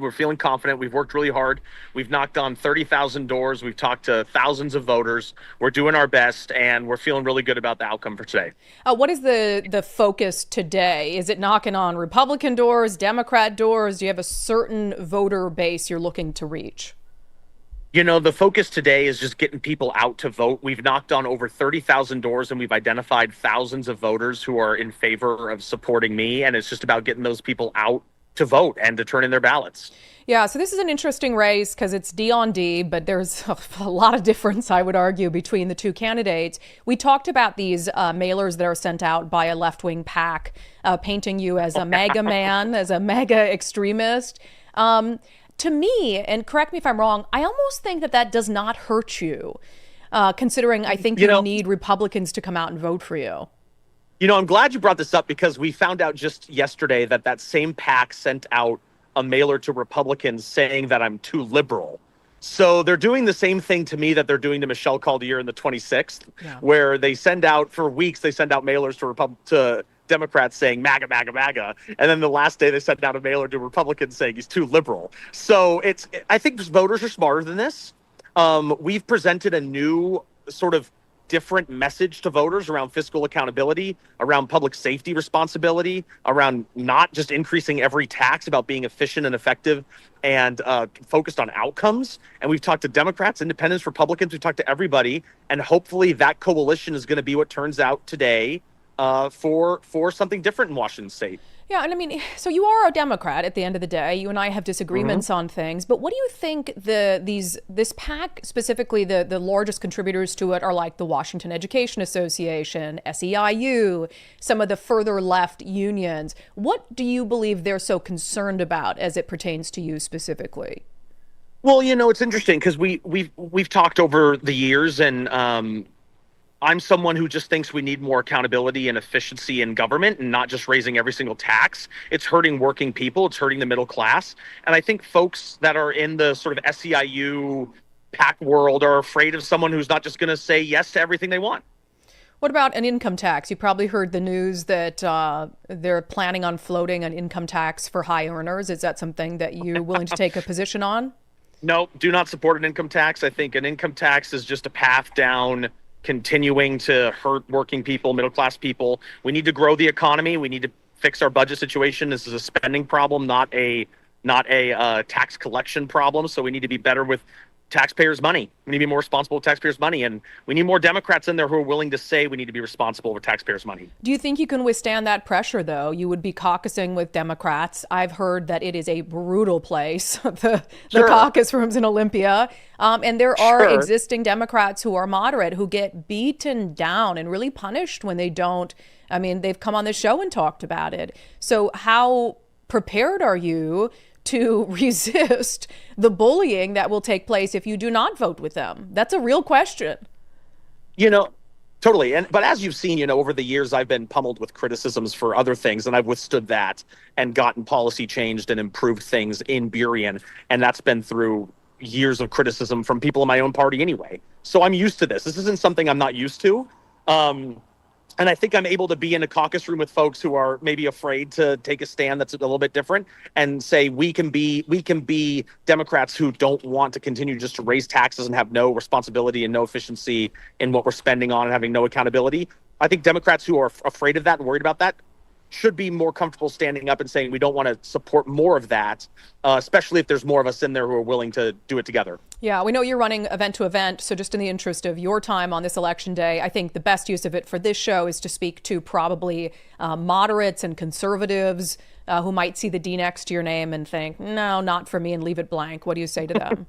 We're feeling confident. We've worked really hard. We've knocked on 30,000 doors. We've talked to thousands of voters. We're doing our best, and we're feeling really good about the outcome for today. What is the focus today? Is it knocking on Republican doors, Democrat doors? Do you have a certain voter base you're looking to reach? The focus today is just getting people out to vote. We've knocked on over 30,000 doors, and we've identified thousands of voters who are in favor of supporting me, and it's just about getting those people out to vote and to turn in their ballots. Yeah, so this is an interesting race because it's D on D, but there's a lot of difference, I would argue, between the two candidates. We talked about these mailers that are sent out by a left-wing PAC, painting you as a MAGA man, as a MAGA extremist. To me, and correct me if I'm wrong, I almost think that does not hurt you. considering I think you need Republicans to come out and vote for you. I'm glad you brought this up because we found out just yesterday that same PAC sent out a mailer to Republicans saying that I'm too liberal. So they're doing the same thing to me that they're doing to Michelle Caldier in the 26th, where they send out, for weeks, they send out mailers to Democrats saying MAGA, MAGA, MAGA. And then the last day they sent out a mailer to Republicans saying he's too liberal. So I think voters are smarter than this. We've presented a new sort of different message to voters around fiscal accountability, around public safety responsibility, around not just increasing every tax, about being efficient and effective and focused on outcomes. And we've talked to Democrats, Independents, Republicans, we've talked to everybody. And hopefully that coalition is going to be what turns out today for something different in Washington State. Yeah, and I mean, so you are a Democrat at the end of the day. You and I have disagreements on things, but what do you think this PAC, specifically the largest contributors to it, are like the Washington Education Association, SEIU, some of the further left unions? What do you believe they're so concerned about as it pertains to you specifically? Well, it's interesting because we've talked over the years, and I'm someone who just thinks we need more accountability and efficiency in government and not just raising every single tax. It's hurting working people. It's hurting the middle class. And I think folks that are in the sort of SEIU PAC world are afraid of someone who's not just going to say yes to everything they want. What about an income tax? You probably heard the news that they're planning on floating an income tax for high earners. Is that something that you're willing to take a position on? No, do not support an income tax. I think an income tax is just a path down continuing to hurt working people, middle-class people. We need to grow the economy. We need to fix our budget situation. This is a spending problem, not a tax collection problem. So we need to be better with taxpayers' money. We need to be more responsible with taxpayers' money. And we need more Democrats in there who are willing to say we need to be responsible with taxpayers' money. Do you think you can withstand that pressure, though? You would be caucusing with Democrats. I've heard that it is a brutal place, the caucus rooms in Olympia. And there are existing Democrats who are moderate who get beaten down and really punished when they don't. I mean, they've come on the show and talked about it. So how prepared are you to resist the bullying that will take place if you do not vote with them? That's a real question. Totally. But as you've seen, over the years, I've been pummeled with criticisms for other things, and I've withstood that and gotten policy changed and improved things in Burien. And that's been through years of criticism from people in my own party anyway. So I'm used to this. This isn't something I'm not used to. And I think I'm able to be in a caucus room with folks who are maybe afraid to take a stand that's a little bit different and say we can be Democrats who don't want to continue just to raise taxes and have no responsibility and no efficiency in what we're spending on and having no accountability. I think Democrats who are afraid of that and worried about that should be more comfortable standing up and saying we don't want to support more of that, especially if there's more of us in there who are willing to do it together. Yeah, we know you're running event to event. So just in the interest of your time on this election day, I think the best use of it for this show is to speak to probably moderates and conservatives who might see the D next to your name and think, no, not for me, and leave it blank. What do you say to them?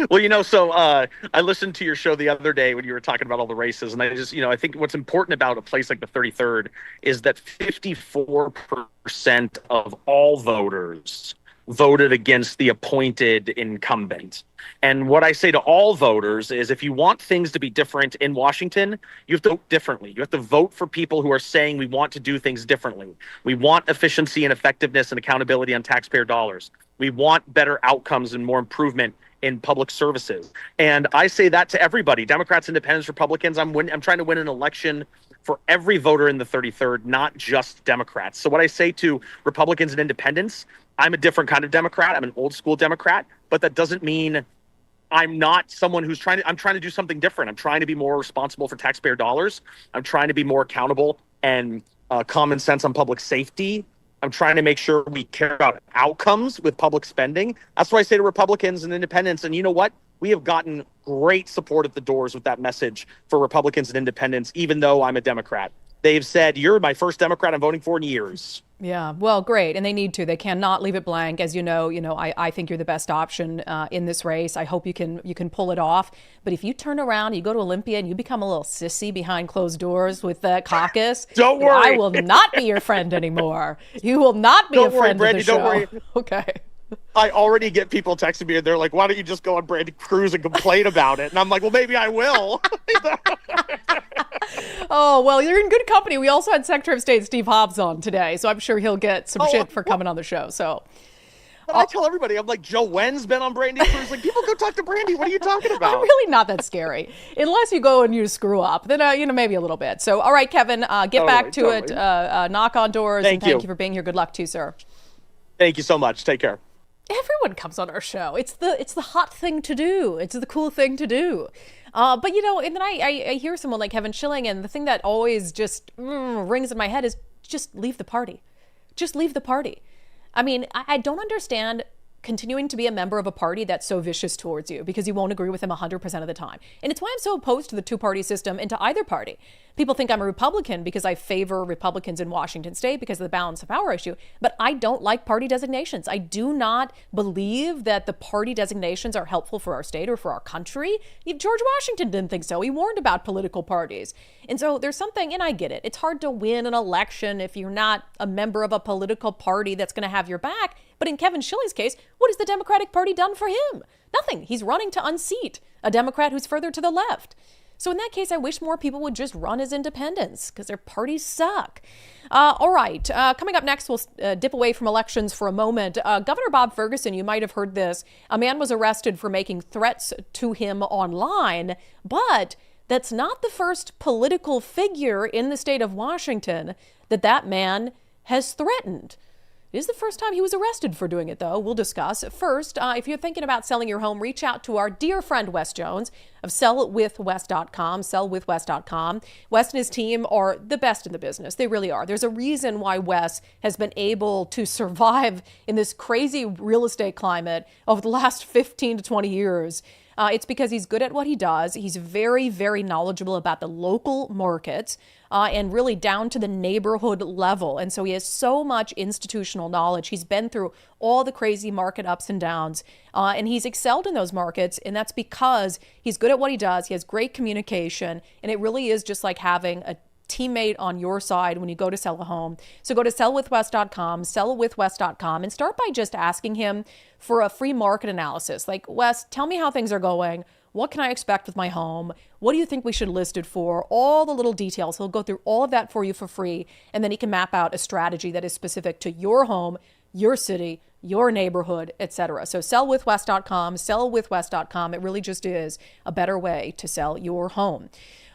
Well, so I listened to your show the other day when you were talking about all the races, and I just, I think what's important about a place like the 33rd is that 54% of all voters voted against the appointed incumbent. And what I say to all voters is if you want things to be different in Washington, you have to vote differently. You have to vote for people who are saying we want to do things differently. We want efficiency and effectiveness and accountability on taxpayer dollars. We want better outcomes and more improvement in public services. And I say that to everybody, Democrats, Independents, Republicans. I'm trying to win an election for every voter in the 33rd, not just Democrats. So what I say to Republicans and Independents, I'm a different kind of Democrat. I'm an old school Democrat, but that doesn't mean I'm not someone who's I'm trying to do something different. I'm trying to be more responsible for taxpayer dollars. I'm trying to be more accountable and common sense on public safety. I'm trying to make sure we care about outcomes with public spending. That's what I say to Republicans and Independents. And you know what? We have gotten great support at the doors with that message for Republicans and Independents, even though I'm a Democrat. They've said, you're my first Democrat I'm voting for in years. Yeah, well, great. And they need to. They cannot leave it blank. As you know, I think you're the best option in this race. I hope you can pull it off. But if you turn around, you go to Olympia and you become a little sissy behind closed doors with that caucus, don't worry. I will not be your friend anymore. You will not be a friend of the show. Don't worry. Okay. I already get people texting me and they're like, why don't you just go on Brandi Kruse and complain about it? And I'm like, well, maybe I will. Oh, well, you're in good company. We also had Secretary of State Steve Hobbs on today, so I'm sure he'll get some shit for coming on the show. So I tell everybody, I'm like, Joe Wen's been on Brandi Kruse. Like, people go talk to Brandi. What are you talking about? I'm really not that scary. Unless you go and you screw up, then, maybe a little bit. So, all right, Kevin, get back to it. Knock on doors. Thank you for being here. Good luck to you, sir. Thank you so much. Take care. Everyone comes on our show. It's the hot thing to do. It's the cool thing to do. But, and then I hear someone like Kevin Schilling, and the thing that always just rings in my head is just leave the party. Just leave the party. I mean, I don't understand continuing to be a member of a party that's so vicious towards you because you won't agree with them 100% of the time. And it's why I'm so opposed to the two-party system and to either party. People think I'm a Republican because I favor Republicans in Washington state because of the balance of power issue, but I don't like party designations. I do not believe that the party designations are helpful for our state or for our country. George Washington didn't think so. He warned about political parties. And so there's something, and I get it, it's hard to win an election if you're not a member of a political party that's going to have your back. But in Kevin Schilling's case, what has the Democratic Party done for him? Nothing. He's running to unseat a Democrat who's further to the left. So in that case, I wish more people would just run as independents because their parties suck. All right. Coming up next, we'll dip away from elections for a moment. Governor Bob Ferguson, you might have heard this. A man was arrested for making threats to him online, but that's not the first political figure in the state of Washington that man has threatened. It is the first time he was arrested for doing it, though. We'll discuss. First, if you're thinking about selling your home, reach out to our dear friend Wes Jones of sellwithwes.com, sellwithwes.com. Wes and his team are the best in the business. They really are. There's a reason why Wes has been able to survive in this crazy real estate climate over the last 15 to 20 years. It's because he's good at what he does. He's very, very knowledgeable about the local markets and really down to the neighborhood level. And so he has so much institutional knowledge. He's been through all the crazy market ups and downs, and he's excelled in those markets. And that's because he's good at what he does. He has great communication, and it really is just like having a teammate on your side when you go to sell a home. So go to sellwithwes.com, sellwithwes.com, and start by just asking him for a free market analysis. Like, Wes, tell me how things are going. What can I expect with my home? What do you think we should list it for? All the little details. He'll go through all of that for you for free, and then he can map out a strategy that is specific to your home, your city, your neighborhood, etc. So sellwithwes.com, sellwithwes.com. It really just is a better way to sell your home.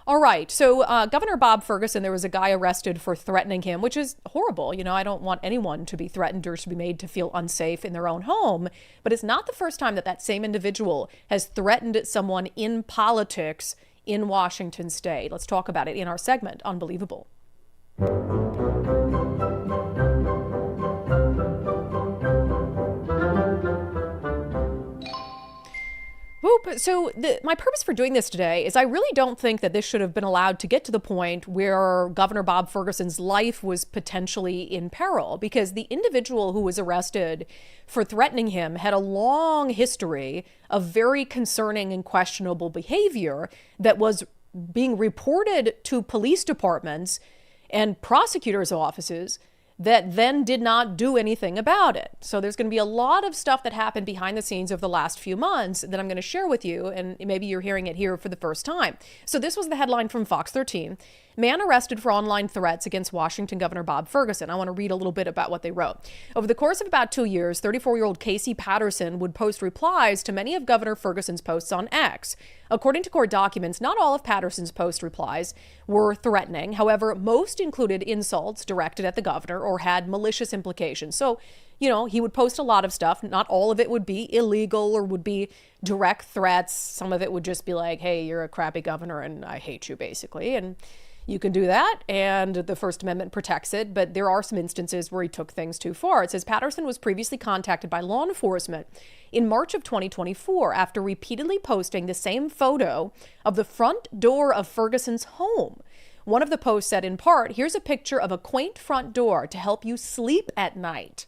All right. So Governor Bob Ferguson, there was a guy arrested for threatening him, which is horrible. I don't want anyone to be threatened or to be made to feel unsafe in their own home. But it's not the first time that same individual has threatened someone in politics in Washington state. Let's talk about it in our segment, Unbelievable. So my purpose for doing this today is I really don't think that this should have been allowed to get to the point where Governor Bob Ferguson's life was potentially in peril, because the individual who was arrested for threatening him had a long history of very concerning and questionable behavior that was being reported to police departments and prosecutors' offices that then did not do anything about it. So there's going to be a lot of stuff that happened behind the scenes over the last few months that I'm going to share with you, and maybe you're hearing it here for the first time. So this was the headline from Fox 13. Man arrested for online threats against Washington Governor Bob Ferguson. I want to read a little bit about what they wrote. Over the course of about 2 years, 34-year-old Casey Patterson would post replies to many of Governor Ferguson's posts on X. According to court documents, not all of Patterson's post replies were threatening. However, most included insults directed at the governor or had malicious implications. So, he would post a lot of stuff. Not all of it would be illegal or would be direct threats. Some of it would just be like, hey, you're a crappy governor and I hate you, basically. And you can do that, and the First Amendment protects it, but there are some instances where he took things too far. It says Patterson was previously contacted by law enforcement in March of 2024 after repeatedly posting the same photo of the front door of Ferguson's home. One of the posts said, in part, here's a picture of a quaint front door to help you sleep at night.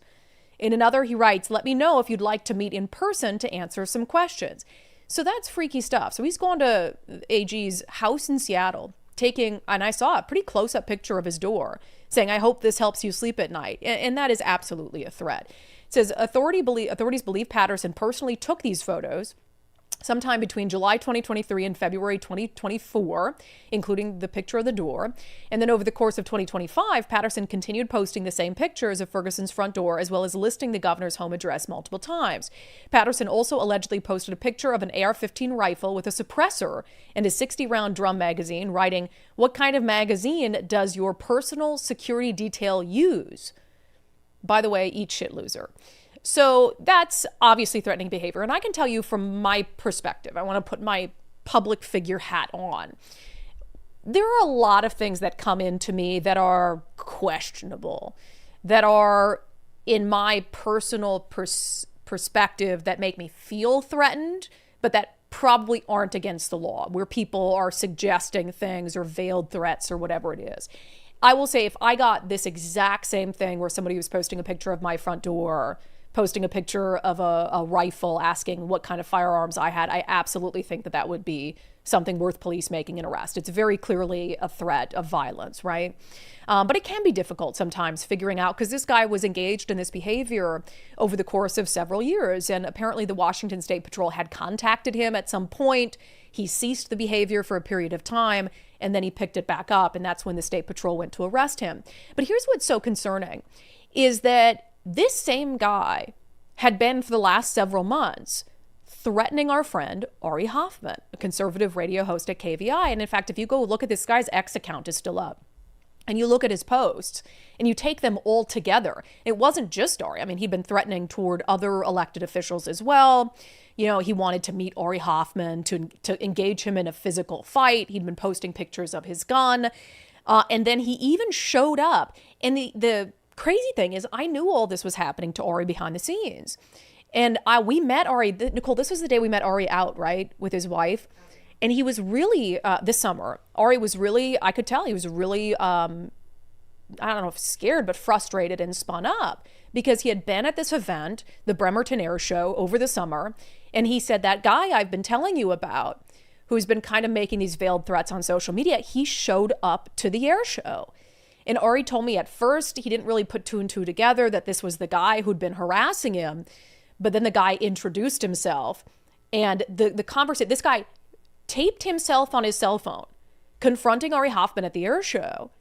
In another, he writes, let me know if you'd like to meet in person to answer some questions. So that's freaky stuff. So he's gone to AG's house in Seattle, taking, and I saw a pretty close-up picture of his door, saying, I hope this helps you sleep at night. And that is absolutely a threat. It says authorities believe Patterson personally took these photos sometime between July 2023 and February 2024, including the picture of the door. And then over the course of 2025, Patterson continued posting the same pictures of Ferguson's front door, as well as listing the governor's home address multiple times. Patterson also allegedly posted a picture of an AR-15 rifle with a suppressor and a 60-round drum magazine, writing, "What kind of magazine does your personal security detail use? By the way, eat shit, loser." So that's obviously threatening behavior. And I can tell you from my perspective, I want to put my public figure hat on. There are a lot of things that come into me that are questionable, that are in my personal perspective that make me feel threatened, but that probably aren't against the law, where people are suggesting things or veiled threats or whatever it is. I will say if I got this exact same thing where somebody was posting a picture of my front door, posting a picture of a rifle, asking what kind of firearms I had, I absolutely think that that would be something worth police making an arrest. It's very clearly a threat of violence, right? But it can be difficult sometimes figuring out, because this guy was engaged in this behavior over the course of several years. And apparently the Washington State Patrol had contacted him at some point. He ceased the behavior for a period of time, and then he picked it back up. And that's when the State Patrol went to arrest him. But here's what's so concerning is that this same guy had been for the last several months threatening our friend Ari Hoffman, a conservative radio host at KVI. And in fact, if you go look at this guy's X account is still up, and you look at his posts and you take them all together, it wasn't just Ari. I mean, he'd been threatening toward other elected officials as well. You know, he wanted to meet Ari Hoffman to engage him in a physical fight. He'd been posting pictures of his gun. And then he even showed up. And the crazy thing is, I knew all this was happening to Ari behind the scenes. And we met Ari, Nicole, this was the day we met Ari out, right, with his wife. And he was really, this summer, Ari was really, I could tell he was really, I don't know if scared, but frustrated and spun up because he had been at this event, the Bremerton Air Show, over the summer. And he said, that guy I've been telling you about, who's been kind of making these veiled threats on social media, he showed up to the air show. And Ari told me at first he didn't really put two and two together, that this was the guy who'd been harassing him. But then the guy introduced himself, and the conversation, this guy taped himself on his cell phone, confronting Ari Hoffman at the air show,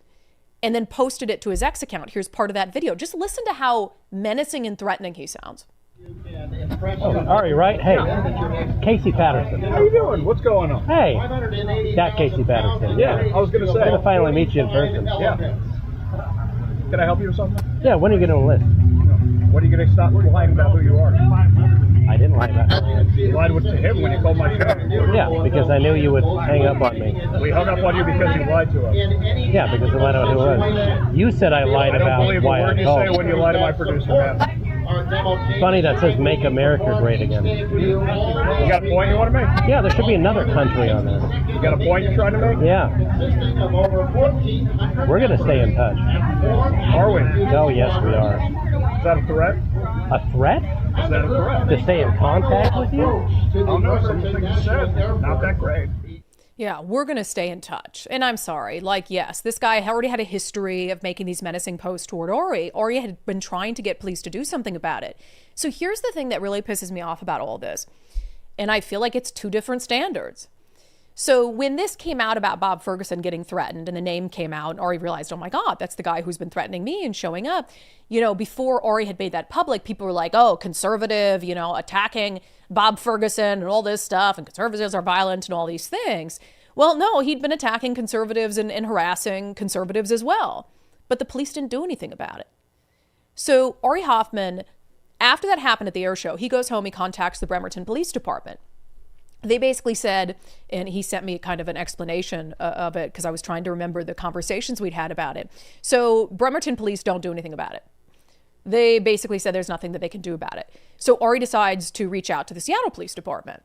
and then posted it to his X account. Here's part of that video. Just listen to how menacing and threatening he sounds. Oh, Ari, right? Hey, Casey Patterson. How you doing? What's going on? Hey, that Casey Patterson. Yeah, I was going to say. I'm going to finally meet you in person. Yeah. Can I help you with something? Yeah, when are you going to enlist? What are you going to stop lying about who you are? I didn't lie about that. You lied to him when you called my show. Yeah, because I knew you would hang up on me. We hung up on you because you lied to us. Yeah, because I lied about who it was. You said I lied about why I called. What did you say when you lied to my producer, man? Funny that says "Make America Great Again." You got a point you want to make? Yeah, there should be another country on this. You got a point you're trying to make? Yeah. We're going to stay in touch. Are we? Oh, yes, we are. Is that a threat? A threat? Is that a threat? To stay in contact with you? Oh, no, some things you said. Not that great. Yeah, we're going to stay in touch. And I'm sorry. Like, yes, this guy already had a history of making these menacing posts toward Ari. Ari had been trying to get police to do something about it. So here's the thing that really pisses me off about all this. And I feel like it's two different standards. So when this came out about Bob Ferguson getting threatened and the name came out, and Ari realized, oh my God, that's the guy who's been threatening me and showing up. You know, before Ari had made that public, people were like, oh, conservative, you know, attacking Bob Ferguson and all this stuff, and conservatives are violent and all these things. Well, no, he'd been attacking conservatives and harassing conservatives as well. But the police didn't do anything about it. So Ari Hoffman, after that happened at the air show, he goes home, he contacts the Bremerton Police Department. They basically said, and he sent me kind of an explanation of it because I was trying to remember the conversations we'd had about it. So Bremerton police don't do anything about it. They basically said there's nothing that they can do about it. So Ari decides to reach out to the Seattle Police Department.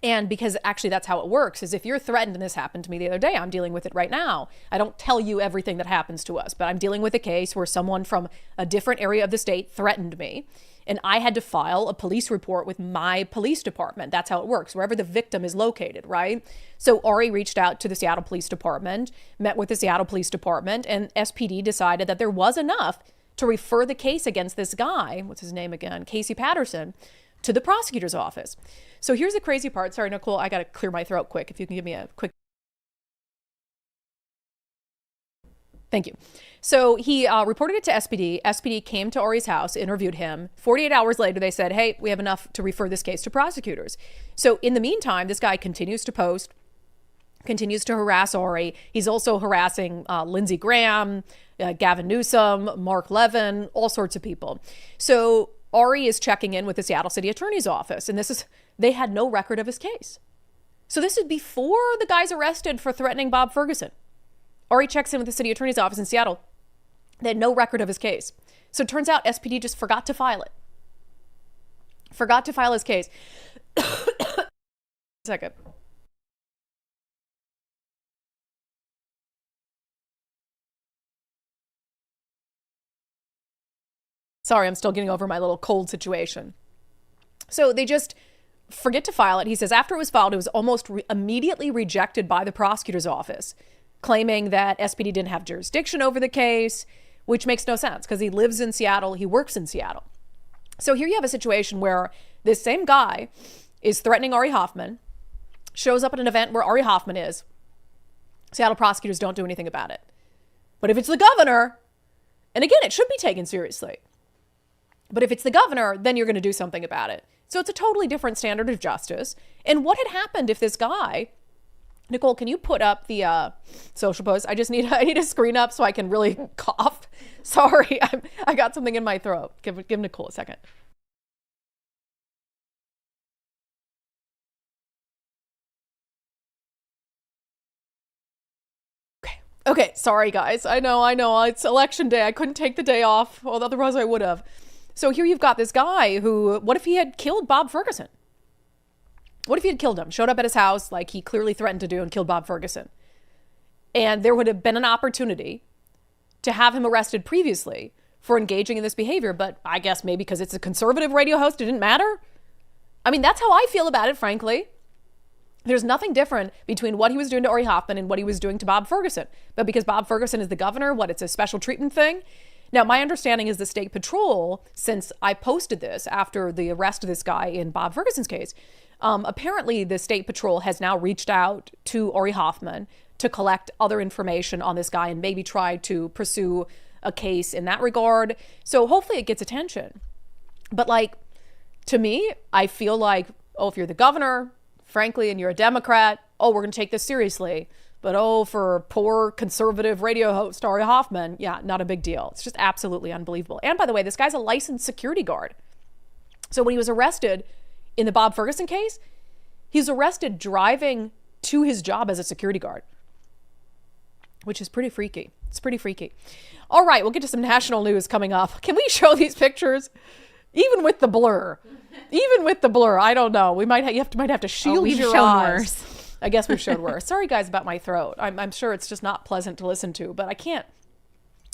And because actually that's how it works, is if you're threatened, and this happened to me the other day, I'm dealing with it right now. I don't tell you everything that happens to us, but I'm dealing with a case where someone from a different area of the state threatened me. And I had to file a police report with my police department. That's how it works, wherever the victim is located, right? So Ari reached out to the Seattle Police Department, met with the Seattle Police Department, and SPD decided that there was enough to refer the case against this guy, what's his name again, Casey Patterson, to the prosecutor's office. So here's the crazy part. Sorry, Nicole, I got to clear my throat quick. If you can give me a quick. Thank you. So he reported it to SPD. SPD came to Ari's house, interviewed him. 48 hours later, they said, hey, we have enough to refer this case to prosecutors. So in the meantime, this guy continues to post, continues to harass Ari. He's also harassing Lindsey Graham, Gavin Newsom, Mark Levin, all sorts of people. So Ari is checking in with the Seattle City Attorney's Office, and they had no record of his case. So this is before the guy's arrested for threatening Bob Ferguson. Ari checks in with the City Attorney's Office in Seattle. They had no record of his case. So it turns out SPD just forgot to file it. Forgot to file his case. Second. Sorry, I'm still getting over my little cold situation. So they just forget to file it. He says after it was filed, it was almost immediately rejected by the prosecutor's office, claiming that SPD didn't have jurisdiction over the case, which makes no sense because he lives in Seattle, he works in Seattle. So here you have a situation where this same guy is threatening Ari Hoffman, shows up at an event where Ari Hoffman is. Seattle prosecutors don't do anything about it. But if it's the governor, and again, it should be taken seriously. But if it's the governor, then you're going to do something about it. So it's a totally different standard of justice. And what had happened if this guy, Nicole, can you put up the social post? I need a screen up so I can really cough. Sorry, I got something in my throat. Give Nicole a second. Okay, sorry guys. I know, it's election day. I couldn't take the day off, well, otherwise I would have. So here you've got this guy who, what if he had killed Bob Ferguson? What if he had killed him, showed up at his house like he clearly threatened to do and killed Bob Ferguson? And there would have been an opportunity to have him arrested previously for engaging in this behavior. But I guess maybe because it's a conservative radio host, it didn't matter. I mean, that's how I feel about it, frankly. There's nothing different between what he was doing to Ari Hoffman and what he was doing to Bob Ferguson. But because Bob Ferguson is the governor, it's a special treatment thing? Now, my understanding is the State Patrol, since I posted this after the arrest of this guy in Bob Ferguson's case, apparently the State Patrol has now reached out to Ari Hoffman to collect other information on this guy and maybe try to pursue a case in that regard. So hopefully it gets attention. But to me, I feel like, if you're the governor, frankly, and you're a Democrat, we're going to take this seriously. But for poor conservative radio host Ari Hoffman, yeah, not a big deal. It's just absolutely unbelievable. And by the way, this guy's a licensed security guard. So when he was arrested in the Bob Ferguson case, he was arrested driving to his job as a security guard, which is pretty freaky. It's pretty freaky. All right, we'll get to some national news coming up. Can we show these pictures? Even with the blur, I don't know. We might have to shield your eyes. Worse. I guess we've showed worse. Sorry, guys, about my throat. I'm sure it's just not pleasant to listen to, but I can't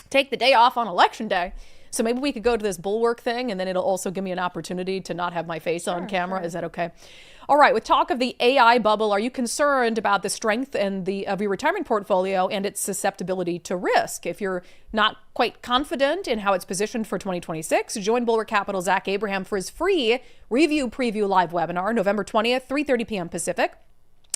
take the day off on election day. So maybe we could go to this bulwark thing, and then it'll also give me an opportunity to not have my face on camera. Sure. Is that okay? All right. With talk of the AI bubble, are you concerned about the strength of your retirement portfolio and its susceptibility to risk? If you're not quite confident in how it's positioned for 2026, join Bulwark Capital Zach Abraham for his free Review Preview live webinar, November 20th, 3:30 p.m. Pacific.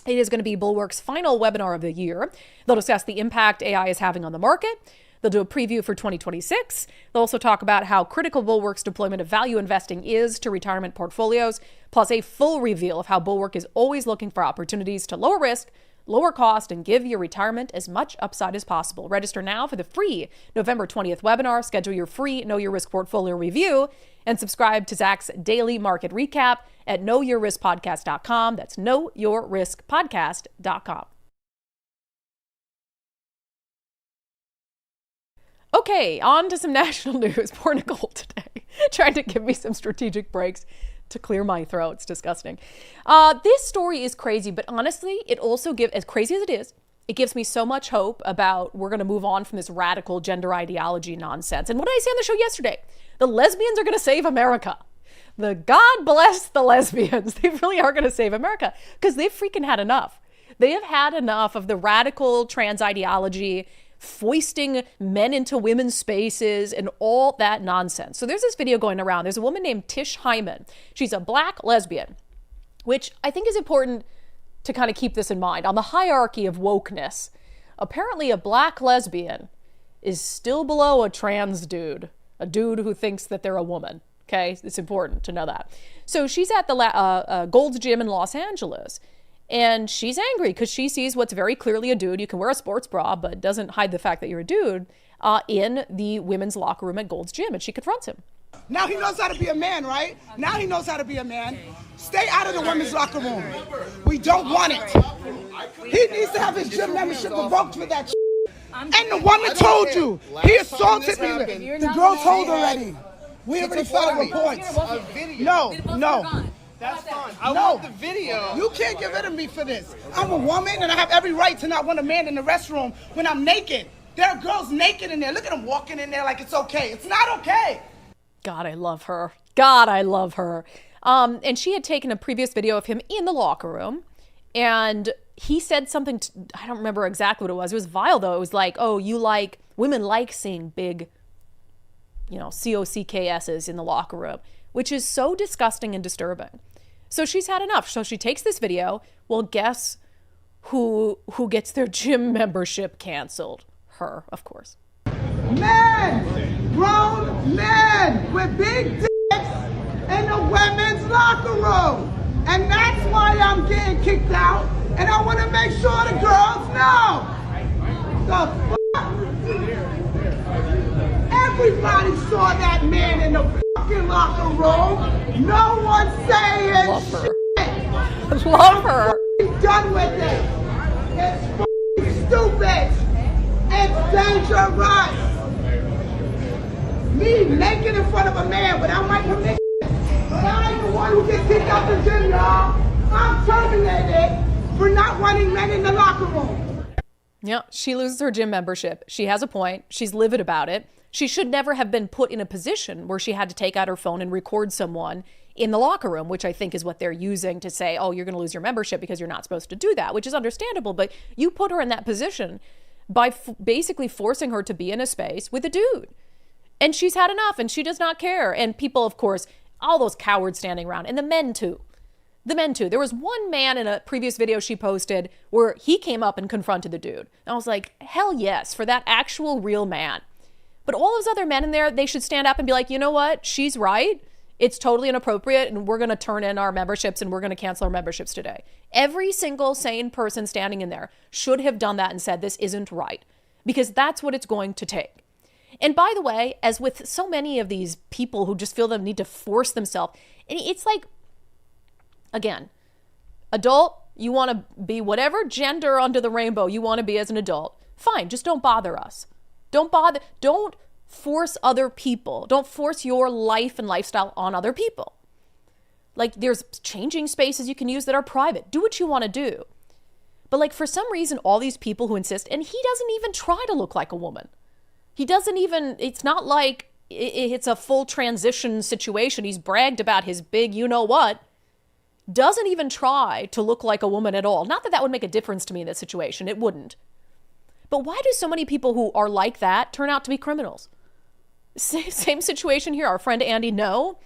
It is going to be Bulwark's final webinar of the year. They'll discuss the impact AI is having on the market. They'll do a preview for 2026. They'll also talk about how critical Bulwark's deployment of value investing is to retirement portfolios, plus a full reveal of how Bulwark is always looking for opportunities to lower risk, lower cost, and give your retirement as much upside as possible. Register now for the free November 20th webinar. Schedule your free Know Your Risk portfolio review and subscribe to Zach's daily market recap at knowyourriskpodcast.com. That's knowyourriskpodcast.com. Okay, on to some national news. Poor Nicole today, trying to give me some strategic breaks to clear my throat. It's disgusting. This story is crazy, but honestly, it also gives, as crazy as it is, it gives me so much hope about we're going to move on from this radical gender ideology nonsense. And what did I say on the show yesterday? The lesbians are going to save America. The God bless the lesbians. They really are going to save America because they've freaking had enough. They have had enough of the radical trans ideology, foisting men into women's spaces and all that nonsense. So there's this video going around. There's a woman named Tish Hyman. She's a black lesbian, which I think is important to kind of keep this in mind. On the hierarchy of wokeness, apparently a black lesbian is still below a trans dude, a dude who thinks that they're a woman. Okay, it's important to know that. So she's at the Gold's Gym in Los Angeles, and she's angry because she sees what's very clearly a dude. You can wear a sports bra, but it doesn't hide the fact that you're a dude, in the women's locker room at Gold's Gym, and she confronts him. Now he knows how to be a man, right? Now he knows how to be a man. Stay out of the women's locker room. We don't want it. He needs to have his gym membership revoked for that shit. And the woman told you. He assaulted me. The girl told already. We already filed reports. No. That's fine. I want the video. You can't get rid of me for this. I'm a woman and I have every right to not want a man in the restroom when I'm naked. There are girls naked in there. Look at them walking in there like it's okay. It's not okay. God, I love her. God, I love her. And she had taken a previous video of him in the locker room, and he said something, I don't remember exactly what it was. It was vile, though. It was like, oh, women like seeing big, COCKSs in the locker room, which is so disgusting and disturbing. So she's had enough. So she takes this video. Well, guess who gets their gym membership canceled? Her, of course. Men, grown men with big dicks in the women's locker room. And that's why I'm getting kicked out. And I want to make sure the girls know. The fuck? Everybody saw that man in the fucking locker room. No one saying Love her. shit. Love her. I'm done with it. It's fucking stupid. It's dangerous. Me naked in front of a man without my permission. I ain't the one who gets kicked out the gym, y'all. I'm terminated for not wanting men in the locker room. Yeah, she loses her gym membership. She has a point. She's livid about it. She should never have been put in a position where she had to take out her phone and record someone in the locker room, which I think is what they're using to say, oh, you're going to lose your membership because you're not supposed to do that, which is understandable. But you put her in that position by basically forcing her to be in a space with a dude. And she's had enough and she does not care. And people, of course, all those cowards standing around, and the men too. There was one man in a previous video she posted where he came up and confronted the dude. And I was like, hell yes, for that actual real man. But all those other men in there, they should stand up and be like, you know what? She's right. It's totally inappropriate, and we're going to turn in our memberships and we're going to cancel our memberships today. Every single sane person standing in there should have done that and said, this isn't right, because that's what it's going to take. And by the way, as with so many of these people who just feel the need to force themselves, it's like, again, adult, you want to be whatever gender under the rainbow you want to be as an adult. Fine, just don't bother us. Don't force other people. Don't force your life and lifestyle on other people. Like, there's changing spaces you can use that are private. Do what you want to do. But like, for some reason, all these people who insist, and he doesn't even try to look like a woman. He doesn't even, it's not like it's a full transition situation. He's bragged about his big you-know-what. Doesn't even try to look like a woman at all. Not that that would make a difference to me in this situation. It wouldn't. But why do so many people who are like that turn out to be criminals? Same situation here. Our friend Andy, no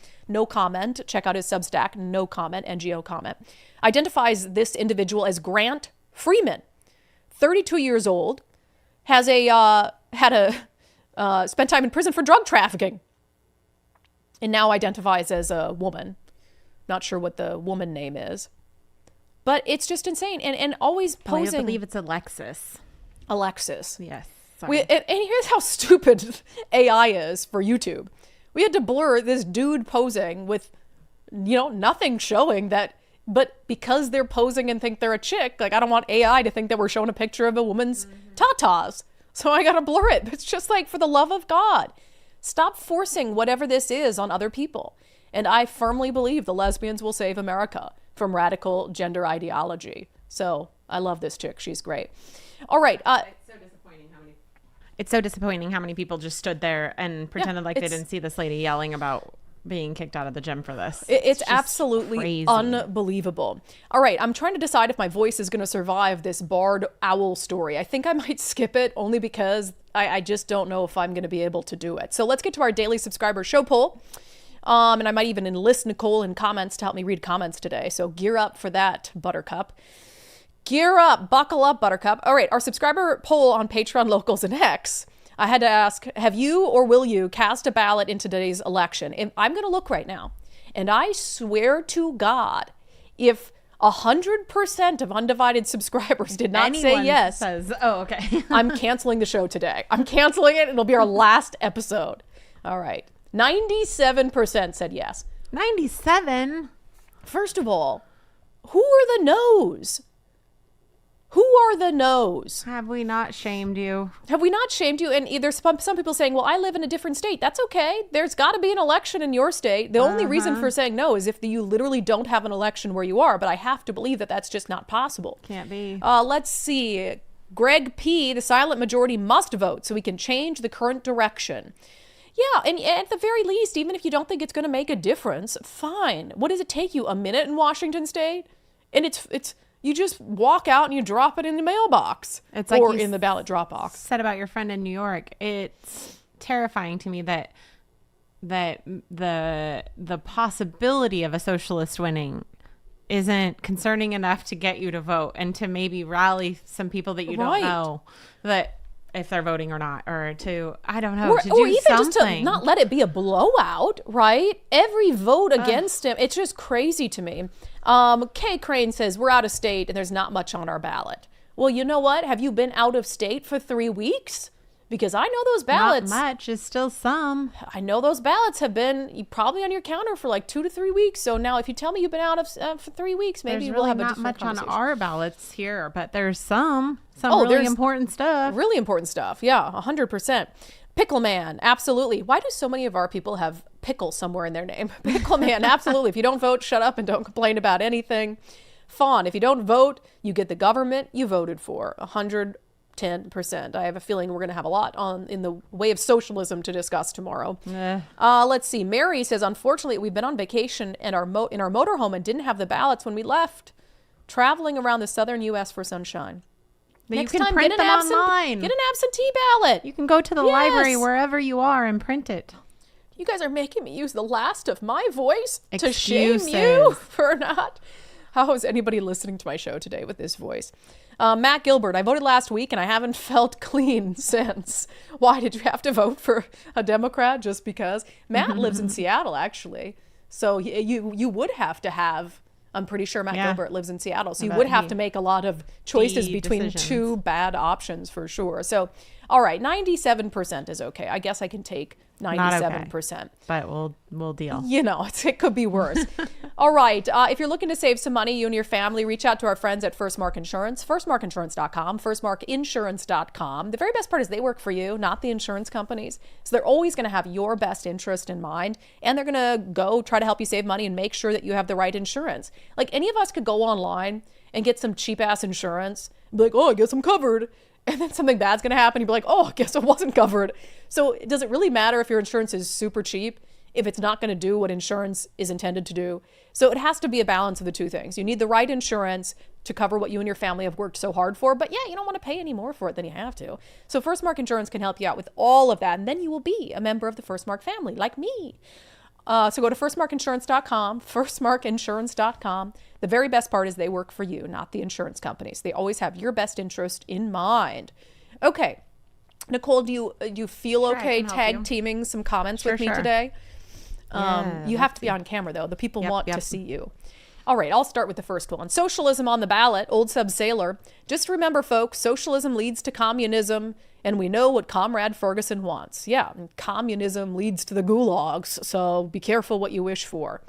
comment. Check out his Substack, no comment, NGO comment. Identifies this individual as Grant Freeman, 32 years old, has spent time in prison for drug trafficking, and now identifies as a woman. Not sure what the woman name is, but it's just insane. And always posing. I believe it's Alexis. Yes. Sorry. And here's how stupid AI is for YouTube. We had to blur this dude posing with, nothing showing that, but because they're posing and think they're a chick, like, I don't want AI to think that we're showing a picture of a woman's tatas. So I got to blur it. It's just like, for the love of God, stop forcing whatever this is on other people. And I firmly believe the lesbians will save America from radical gender ideology. So I love this chick. She's great. All right. It's so disappointing how many people just stood there and pretended like they didn't see this lady yelling about being kicked out of the gym for this. It's just absolutely crazy. unbelievable. All right, I'm trying to decide if my voice is going to survive this barred owl story. I think I might skip it only because I just don't know if I'm going to be able to do it. So let's get to our daily subscriber show poll. And I might even enlist Nicole in comments to help me read comments today. So gear up for that, Buttercup. Gear up, buckle up, Buttercup. All right, our subscriber poll on Patreon, Locals, and X. I had to ask, have you or will you cast a ballot in today's election? And I'm going to look right now. And I swear to God, if 100% of undivided subscribers did not say yes, says, oh, okay. I'm canceling the show today. I'm canceling it. It'll be our last episode. All right. 97% said yes. 97? First of all, who are the no's? Who are the no's? Have we not shamed you? Have we not shamed you? And there's some people saying, well, I live in a different state. That's okay. There's got to be an election in your state. The only reason for saying no is if you literally don't have an election where you are. But I have to believe that that's just not possible. Can't be. Let's see. Greg P., the silent majority must vote so we can change the current direction. Yeah, and at the very least, even if you don't think it's going to make a difference, fine. What does it take you, a minute in Washington State? And it's you just walk out and you drop it in the mailbox. It's like or you in the ballot drop box. Said about your friend in New York. It's terrifying to me that the possibility of a socialist winning isn't concerning enough to get you to vote and to maybe rally some people that you don't know that if they're voting or not, or to, I don't know, to do even something. just to not let it be a blowout, right? Every vote against him, it's just crazy to me. Kay Crane says, we're out of state and there's not much on our ballot. Well, you know what? Have you been out of state for 3 weeks? Because I know those ballots. Not much, is still some. I know those ballots have been probably on your counter for like 2 to 3 weeks. So now if you tell me you've been out of for 3 weeks, maybe There's we'll really have a not different much on conversation. our ballots here, but there's some really there's important stuff. Really important stuff. Yeah, 100%. Pickle Man, absolutely. Why do so many of our people have pickle somewhere in their name? Pickle Man, absolutely. If you don't vote, shut up and don't complain about anything. Fawn, if you don't vote, you get the government you voted for. 110%. I have a feeling we're going to have a lot in the way of socialism to discuss tomorrow. Let's see. Mary says, unfortunately, we've been on vacation and in our motorhome and didn't have the ballots when we left, traveling around the southern U.S. for sunshine. But Next you can time, print get them an online. Get an absentee ballot. You can go to the library wherever you are and print it. You guys are making me use the last of my voice to shame you Excuses. for not. How is anybody listening to my show today with this voice? Matt Gilbert, I voted last week and I haven't felt clean since. Why did you have to vote for a Democrat just because? Matt lives in Seattle, actually. So you would have to have, I'm pretty sure Matt Gilbert lives in Seattle. So you would have to make a lot of choices between decisions. 2 bad options for sure. So, all right, 97% is okay. I guess I can take 97%. But we'll deal. You know, it could be worse. All right. If you're looking to save some money, you and your family, reach out to our friends at First Mark Insurance, firstmarkinsurance.com, firstmarkinsurance.com. The very best part is they work for you, not the insurance companies. So they're always going to have your best interest in mind, and they're going to go try to help you save money and make sure that you have the right insurance. Like any of us could go online and get some cheap ass insurance and be like, oh, I guess I'm covered. And then something bad's going to happen. You'd be like, oh, I guess it wasn't covered. So does it really matter if your insurance is super cheap if it's not going to do what insurance is intended to do? So it has to be a balance of the two things. You need the right insurance to cover what you and your family have worked so hard for. But yeah, you don't want to pay any more for it than you have to. So First Mark Insurance can help you out with all of that. And then you will be a member of the First Mark family, like me. So go to firstmarkinsurance.com, firstmarkinsurance.com. The very best part is they work for you, not the insurance companies. They always have your best interest in mind. Okay. Nicole, do you feel okay tag teaming some comments with me today? You have to be on camera, though. The people want to see you. All right, I'll start with the first one. Socialism on the ballot, Old Sub Sailor. Just remember, folks, socialism leads to communism, and we know what Comrade Ferguson wants. Yeah, and communism leads to the gulags, so be careful what you wish for.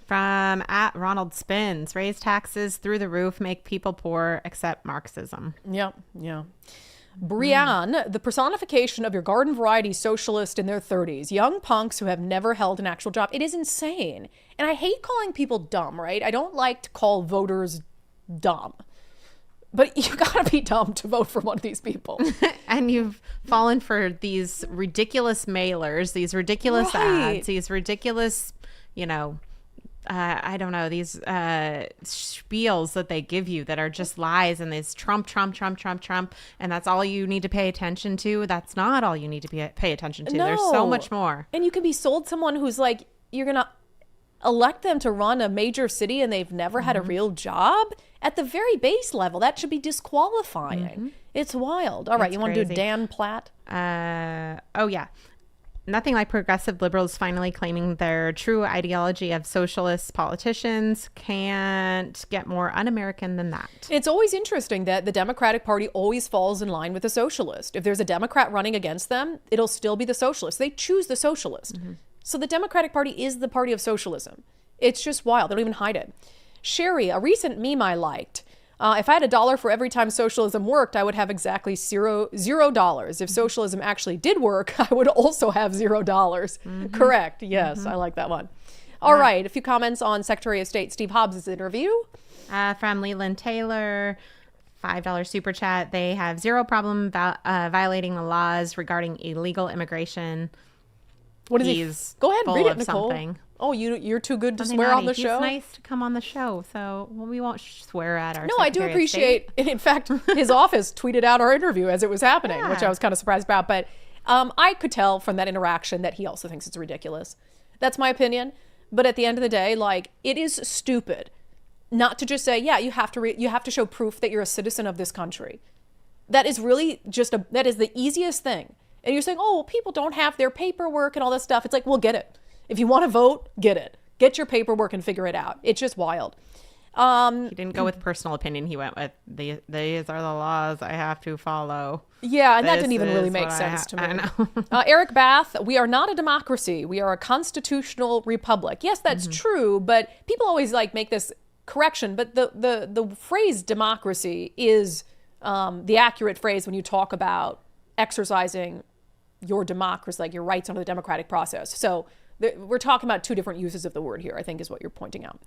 From at Ronald Spins, raise taxes through the roof, make people poor, accept Marxism. Yeah. Brianne, the personification of your garden variety socialist in their 30s. Young punks who have never held an actual job. It is insane. And I hate calling people dumb, right? I don't like to call voters dumb. But you gotta be dumb to vote for one of these people. And you've fallen for these ridiculous mailers, these ridiculous ads, these ridiculous, I don't know, these spiels that they give you that are just lies, and this Trump, and that's all you need to pay attention to. That's not all you need to pay attention to. No. There's so much more. And you can be sold someone who's like, you're going to elect them to run a major city and they've never had a real job. At the very base level, that should be disqualifying. It's wild. All right, you want to do Dan Platt? Oh, yeah. Nothing like progressive liberals finally claiming their true ideology of socialist politicians. Can't get more un-American than that. It's always interesting that the Democratic Party always falls in line with the socialist. If there's a Democrat running against them, it'll still be the socialist. They choose the socialist. So the Democratic Party is the party of socialism. It's just wild. They don't even hide it. Sherry, a recent meme I liked. If I had $1 for every time socialism worked, I would have exactly $0. If socialism actually did work, I would also have $0. Correct. Yes, I like that one. All right. A few comments on Secretary of State Steve Hobbs' interview. From Leland Taylor, $5 super chat. They have zero problem violating the laws regarding illegal immigration. What is He's he? Go ahead and read it, Nicole. Something. Oh, you're too good to swear on the show? He's nice to come on the show, so we won't swear at our No, I do appreciate, in fact, his office tweeted out our interview as it was happening, which I was kind of surprised about. But I could tell from that interaction that he also thinks it's ridiculous. That's my opinion. But at the end of the day, like, it is stupid not to just say, yeah, you have to show proof that you're a citizen of this country. That is really that is the easiest thing. And you're saying, oh, well, people don't have their paperwork and all this stuff. It's like, well, get it. If you want to vote, get it. Get your paperwork and figure it out. It's just wild. He didn't go with personal opinion. He went with, these are the laws I have to follow. Yeah, and that didn't even really make sense to me. I know. Eric Bath, we are not a democracy. We are a constitutional republic. Yes, that's true, but people always like make this correction. But the phrase democracy is the accurate phrase when you talk about exercising your democracy, like your rights under the democratic process. So we're talking about two different uses of the word here, I think is what you're pointing out.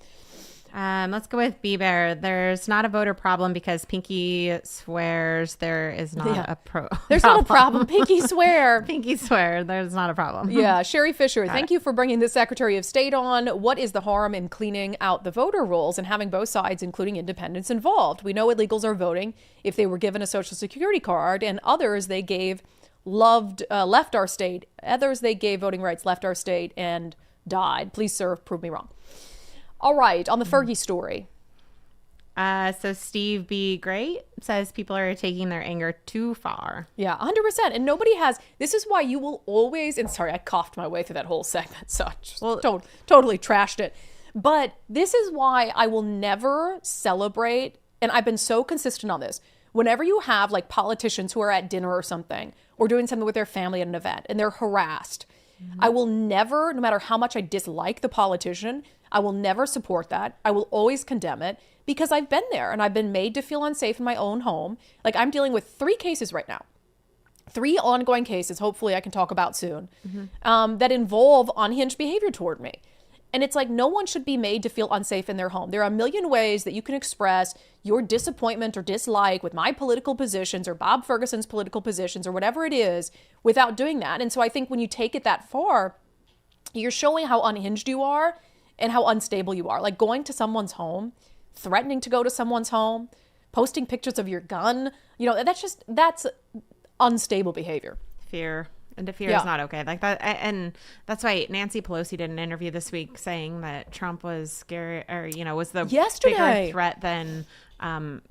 Let's go with B-Bear. There's not a voter problem because Pinky swears there is not a There's not a problem. Pinky swear. Pinky swear. There's not a problem. Yeah. Sherry Fisher, thank you for bringing the Secretary of State on. What is the harm in cleaning out the voter rolls and having both sides, including independents, involved? We know illegals are voting if they were given a Social Security card, and others they gave left our state. Others they gave voting rights, left our state, and died. Please, sir, prove me wrong. All right, on the Fergie story. So Steve B. Great says people are taking their anger too far. Yeah, 100%. And nobody has. This is why you will always. And sorry, I coughed my way through that whole segment, so I just totally trashed it. But this is why I will never celebrate. And I've been so consistent on this. Whenever you have like politicians who are at dinner or something, or doing something with their family at an event, and they're harassed, I will never, no matter how much I dislike the politician, I will never support that. I will always condemn it because I've been there and I've been made to feel unsafe in my own home. Like I'm dealing with 3 cases right now, 3 ongoing cases, hopefully I can talk about soon, that involve unhinged behavior toward me. And it's like no one should be made to feel unsafe in their home. There are a million ways that you can express your disappointment or dislike with my political positions or Bob Ferguson's political positions or whatever it is without doing that. And so I think when you take it that far, you're showing how unhinged you are and how unstable you are. Like going to someone's home, threatening to go to someone's home, posting pictures of your gun, that's unstable behavior. Fear. And fear is not okay. Like that, and that's why Nancy Pelosi did an interview this week saying that Trump was scary, or was the bigger threat than on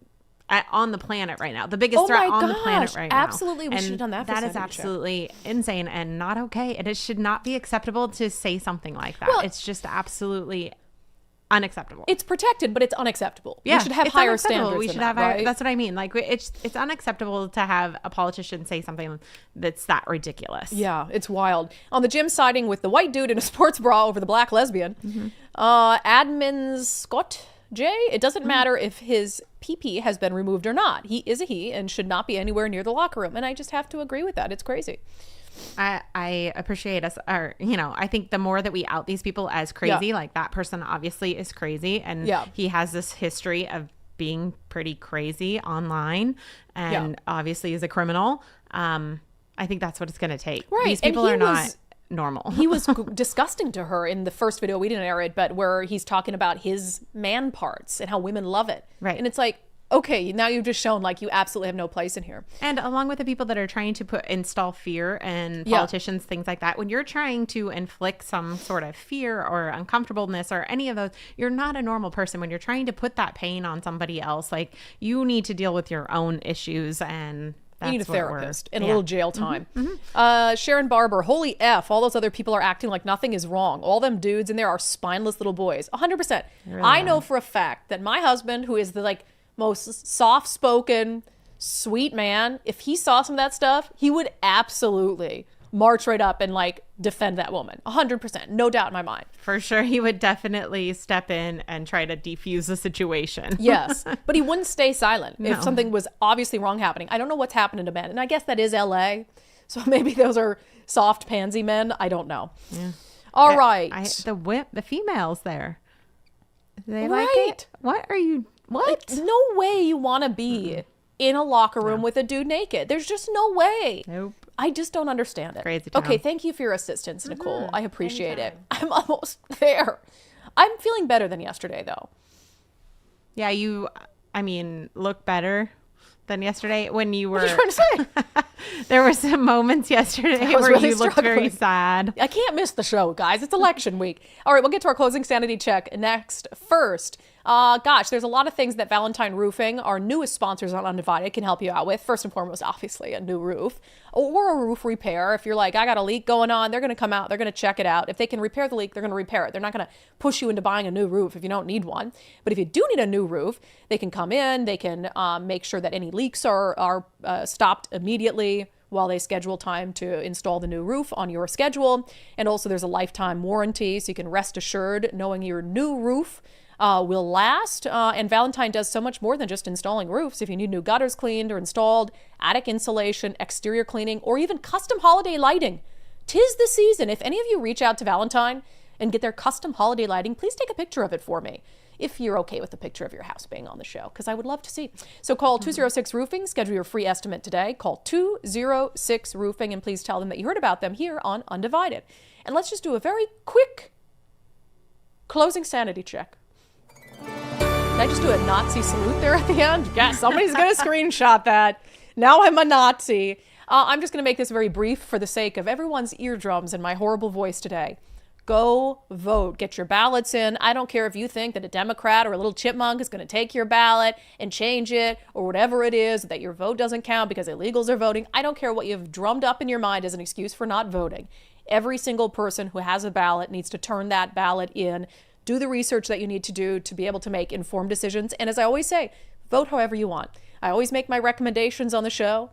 the planet right now. The biggest threat on the planet right now. Absolutely, we should have done that. That is absolutely insane and not okay. And it should not be acceptable to say something like that. It's just absolutely unacceptable. It's protected, but it's unacceptable. Yeah, we should have higher standards. We should have higher. That's what I mean. Like it's unacceptable to have a politician say something that's that ridiculous. Yeah, it's wild. On the gym siding with the white dude in a sports bra over the black lesbian, admin Scott J. It doesn't matter if his PP has been removed or not. He is a he and should not be anywhere near the locker room. And I just have to agree with that. It's crazy. I appreciate us, or I think the more that we out these people as crazy, like that person obviously is crazy, and he has this history of being pretty crazy online and obviously is a criminal. I think that's what it's going to take. Right. These people are not normal. He was disgusting to her in the first video. We didn't air it, but where he's talking about his man parts and how women love it. Right. And it's like, okay, now you've just shown like you absolutely have no place in here. And along with the people that are trying to install fear and politicians, things like that, when you're trying to inflict some sort of fear or uncomfortableness or any of those, you're not a normal person. When you're trying to put that pain on somebody else, like you need to deal with your own issues, and you need a therapist and a little jail time. Mm-hmm. Sharon Barber, holy F, all those other people are acting like nothing is wrong. All them dudes in there are spineless little boys. 100%. I know for a fact that my husband, who is the like most soft-spoken, sweet man, if he saw some of that stuff, he would absolutely march right up and like defend that woman. 100%. No doubt in my mind. For sure, he would definitely step in and try to defuse the situation. Yes, but he wouldn't stay silent if something was obviously wrong happening. I don't know what's happening to men, and I guess that is LA, so maybe those are soft pansy men. I don't know. Yeah. All right. The females there. They like it. What are you... What? Like, no way you want to be in a locker room with a dude naked. There's just no way. Nope. I just don't understand it. Crazy town. Okay, thank you for your assistance, Nicole. I appreciate it. I'm almost there. I'm feeling better than yesterday, though. Yeah, look better than yesterday when you were... What are you trying to say? There were some moments yesterday where really you looked very sad. I can't miss the show, guys. It's election week. All right, we'll get to our closing sanity check next. First, there's a lot of things that Valentine Roofing, our newest sponsors on Undivided, can help you out with. First and foremost, obviously, a new roof or a roof repair. If you're like, I got a leak going on, they're going to come out, they're going to check it out. If they can repair the leak, they're going to repair it. They're not going to push you into buying a new roof if you don't need one. But if you do need a new roof, they can come in, they can make sure that any leaks are stopped immediately while they schedule time to install the new roof on your schedule. And also there's a lifetime warranty, so you can rest assured knowing your new roof will last. And Valentine does so much more than just installing roofs. If you need new gutters cleaned or installed, attic insulation, exterior cleaning, or even custom holiday lighting, 'tis the season. If any of you reach out to Valentine and get their custom holiday lighting, please take a picture of it for me, if you're okay with the picture of your house being on the show, because I would love to see. So call 206 Roofing, schedule your free estimate today. Call 206 Roofing, and please tell them that you heard about them here on Undivided. And let's just do a very quick closing sanity check. Did I just do a Nazi salute there at the end? Yes, somebody's going to screenshot that. Now I'm a Nazi. I'm just going to make this very brief for the sake of everyone's eardrums and my horrible voice today. Go vote. Get your ballots in. I don't care if you think that a Democrat or a little chipmunk is going to take your ballot and change it or whatever it is, that your vote doesn't count because illegals are voting. I don't care what you've drummed up in your mind as an excuse for not voting. Every single person who has a ballot needs to turn that ballot in. Do the research that you need to do to be able to make informed decisions. And as I always say, vote however you want. I always make my recommendations on the show.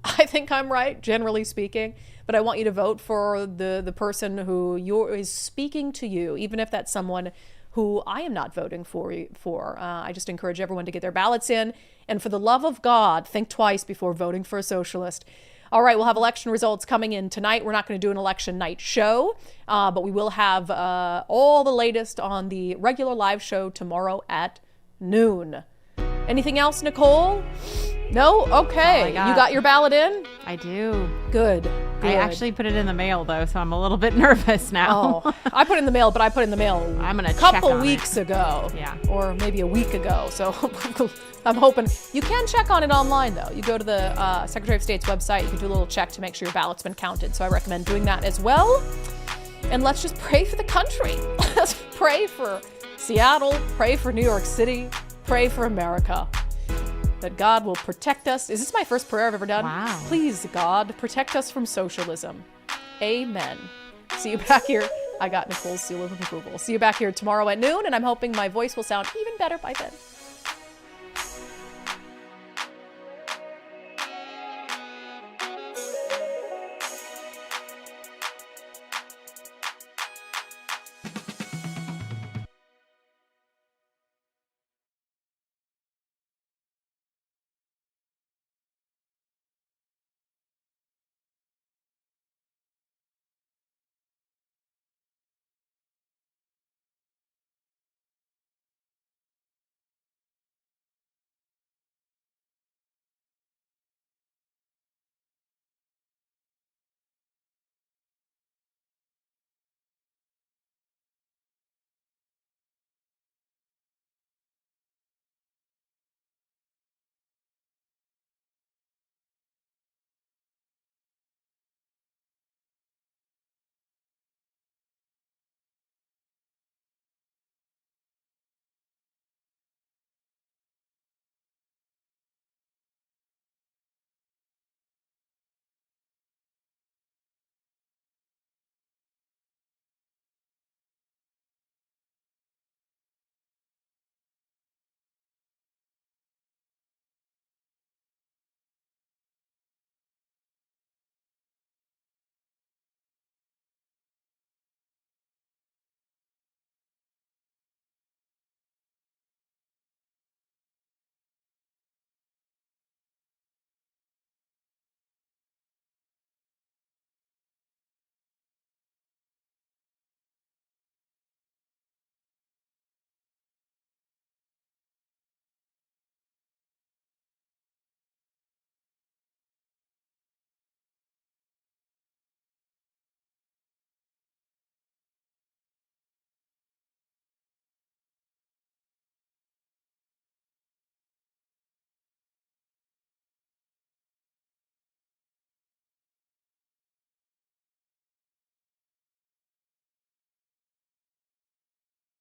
I think I'm right, generally speaking, but I want you to vote for the person who is speaking to you, even if that's someone who I am not voting for. I just encourage everyone to get their ballots in. And for the love of God, think twice before voting for a socialist. All right, we'll have election results coming in tonight. We're not going to do an election night show, but we will have all the latest on the regular live show tomorrow at noon. Anything else, Nicole? No? Okay. You got your ballot in? I do. Good. I actually put it in the mail, though, so I'm a little bit nervous now. Oh, I put it in the mail, but I put it in the mail a couple weeks ago. Yeah. Or maybe a week ago. So I'm hoping. You can check on it online, though. You go to the Secretary of State's website. You can do a little check to make sure your ballot's been counted. So I recommend doing that as well. And let's just pray for the country. Let's pray for Seattle. Pray for New York City. Pray for America. That God will protect us. Is this my first prayer I've ever done? Wow. Please, God, protect us from socialism. Amen. See you back here. I got Nicole's seal of approval. See you back here tomorrow at noon, and I'm hoping my voice will sound even better by then.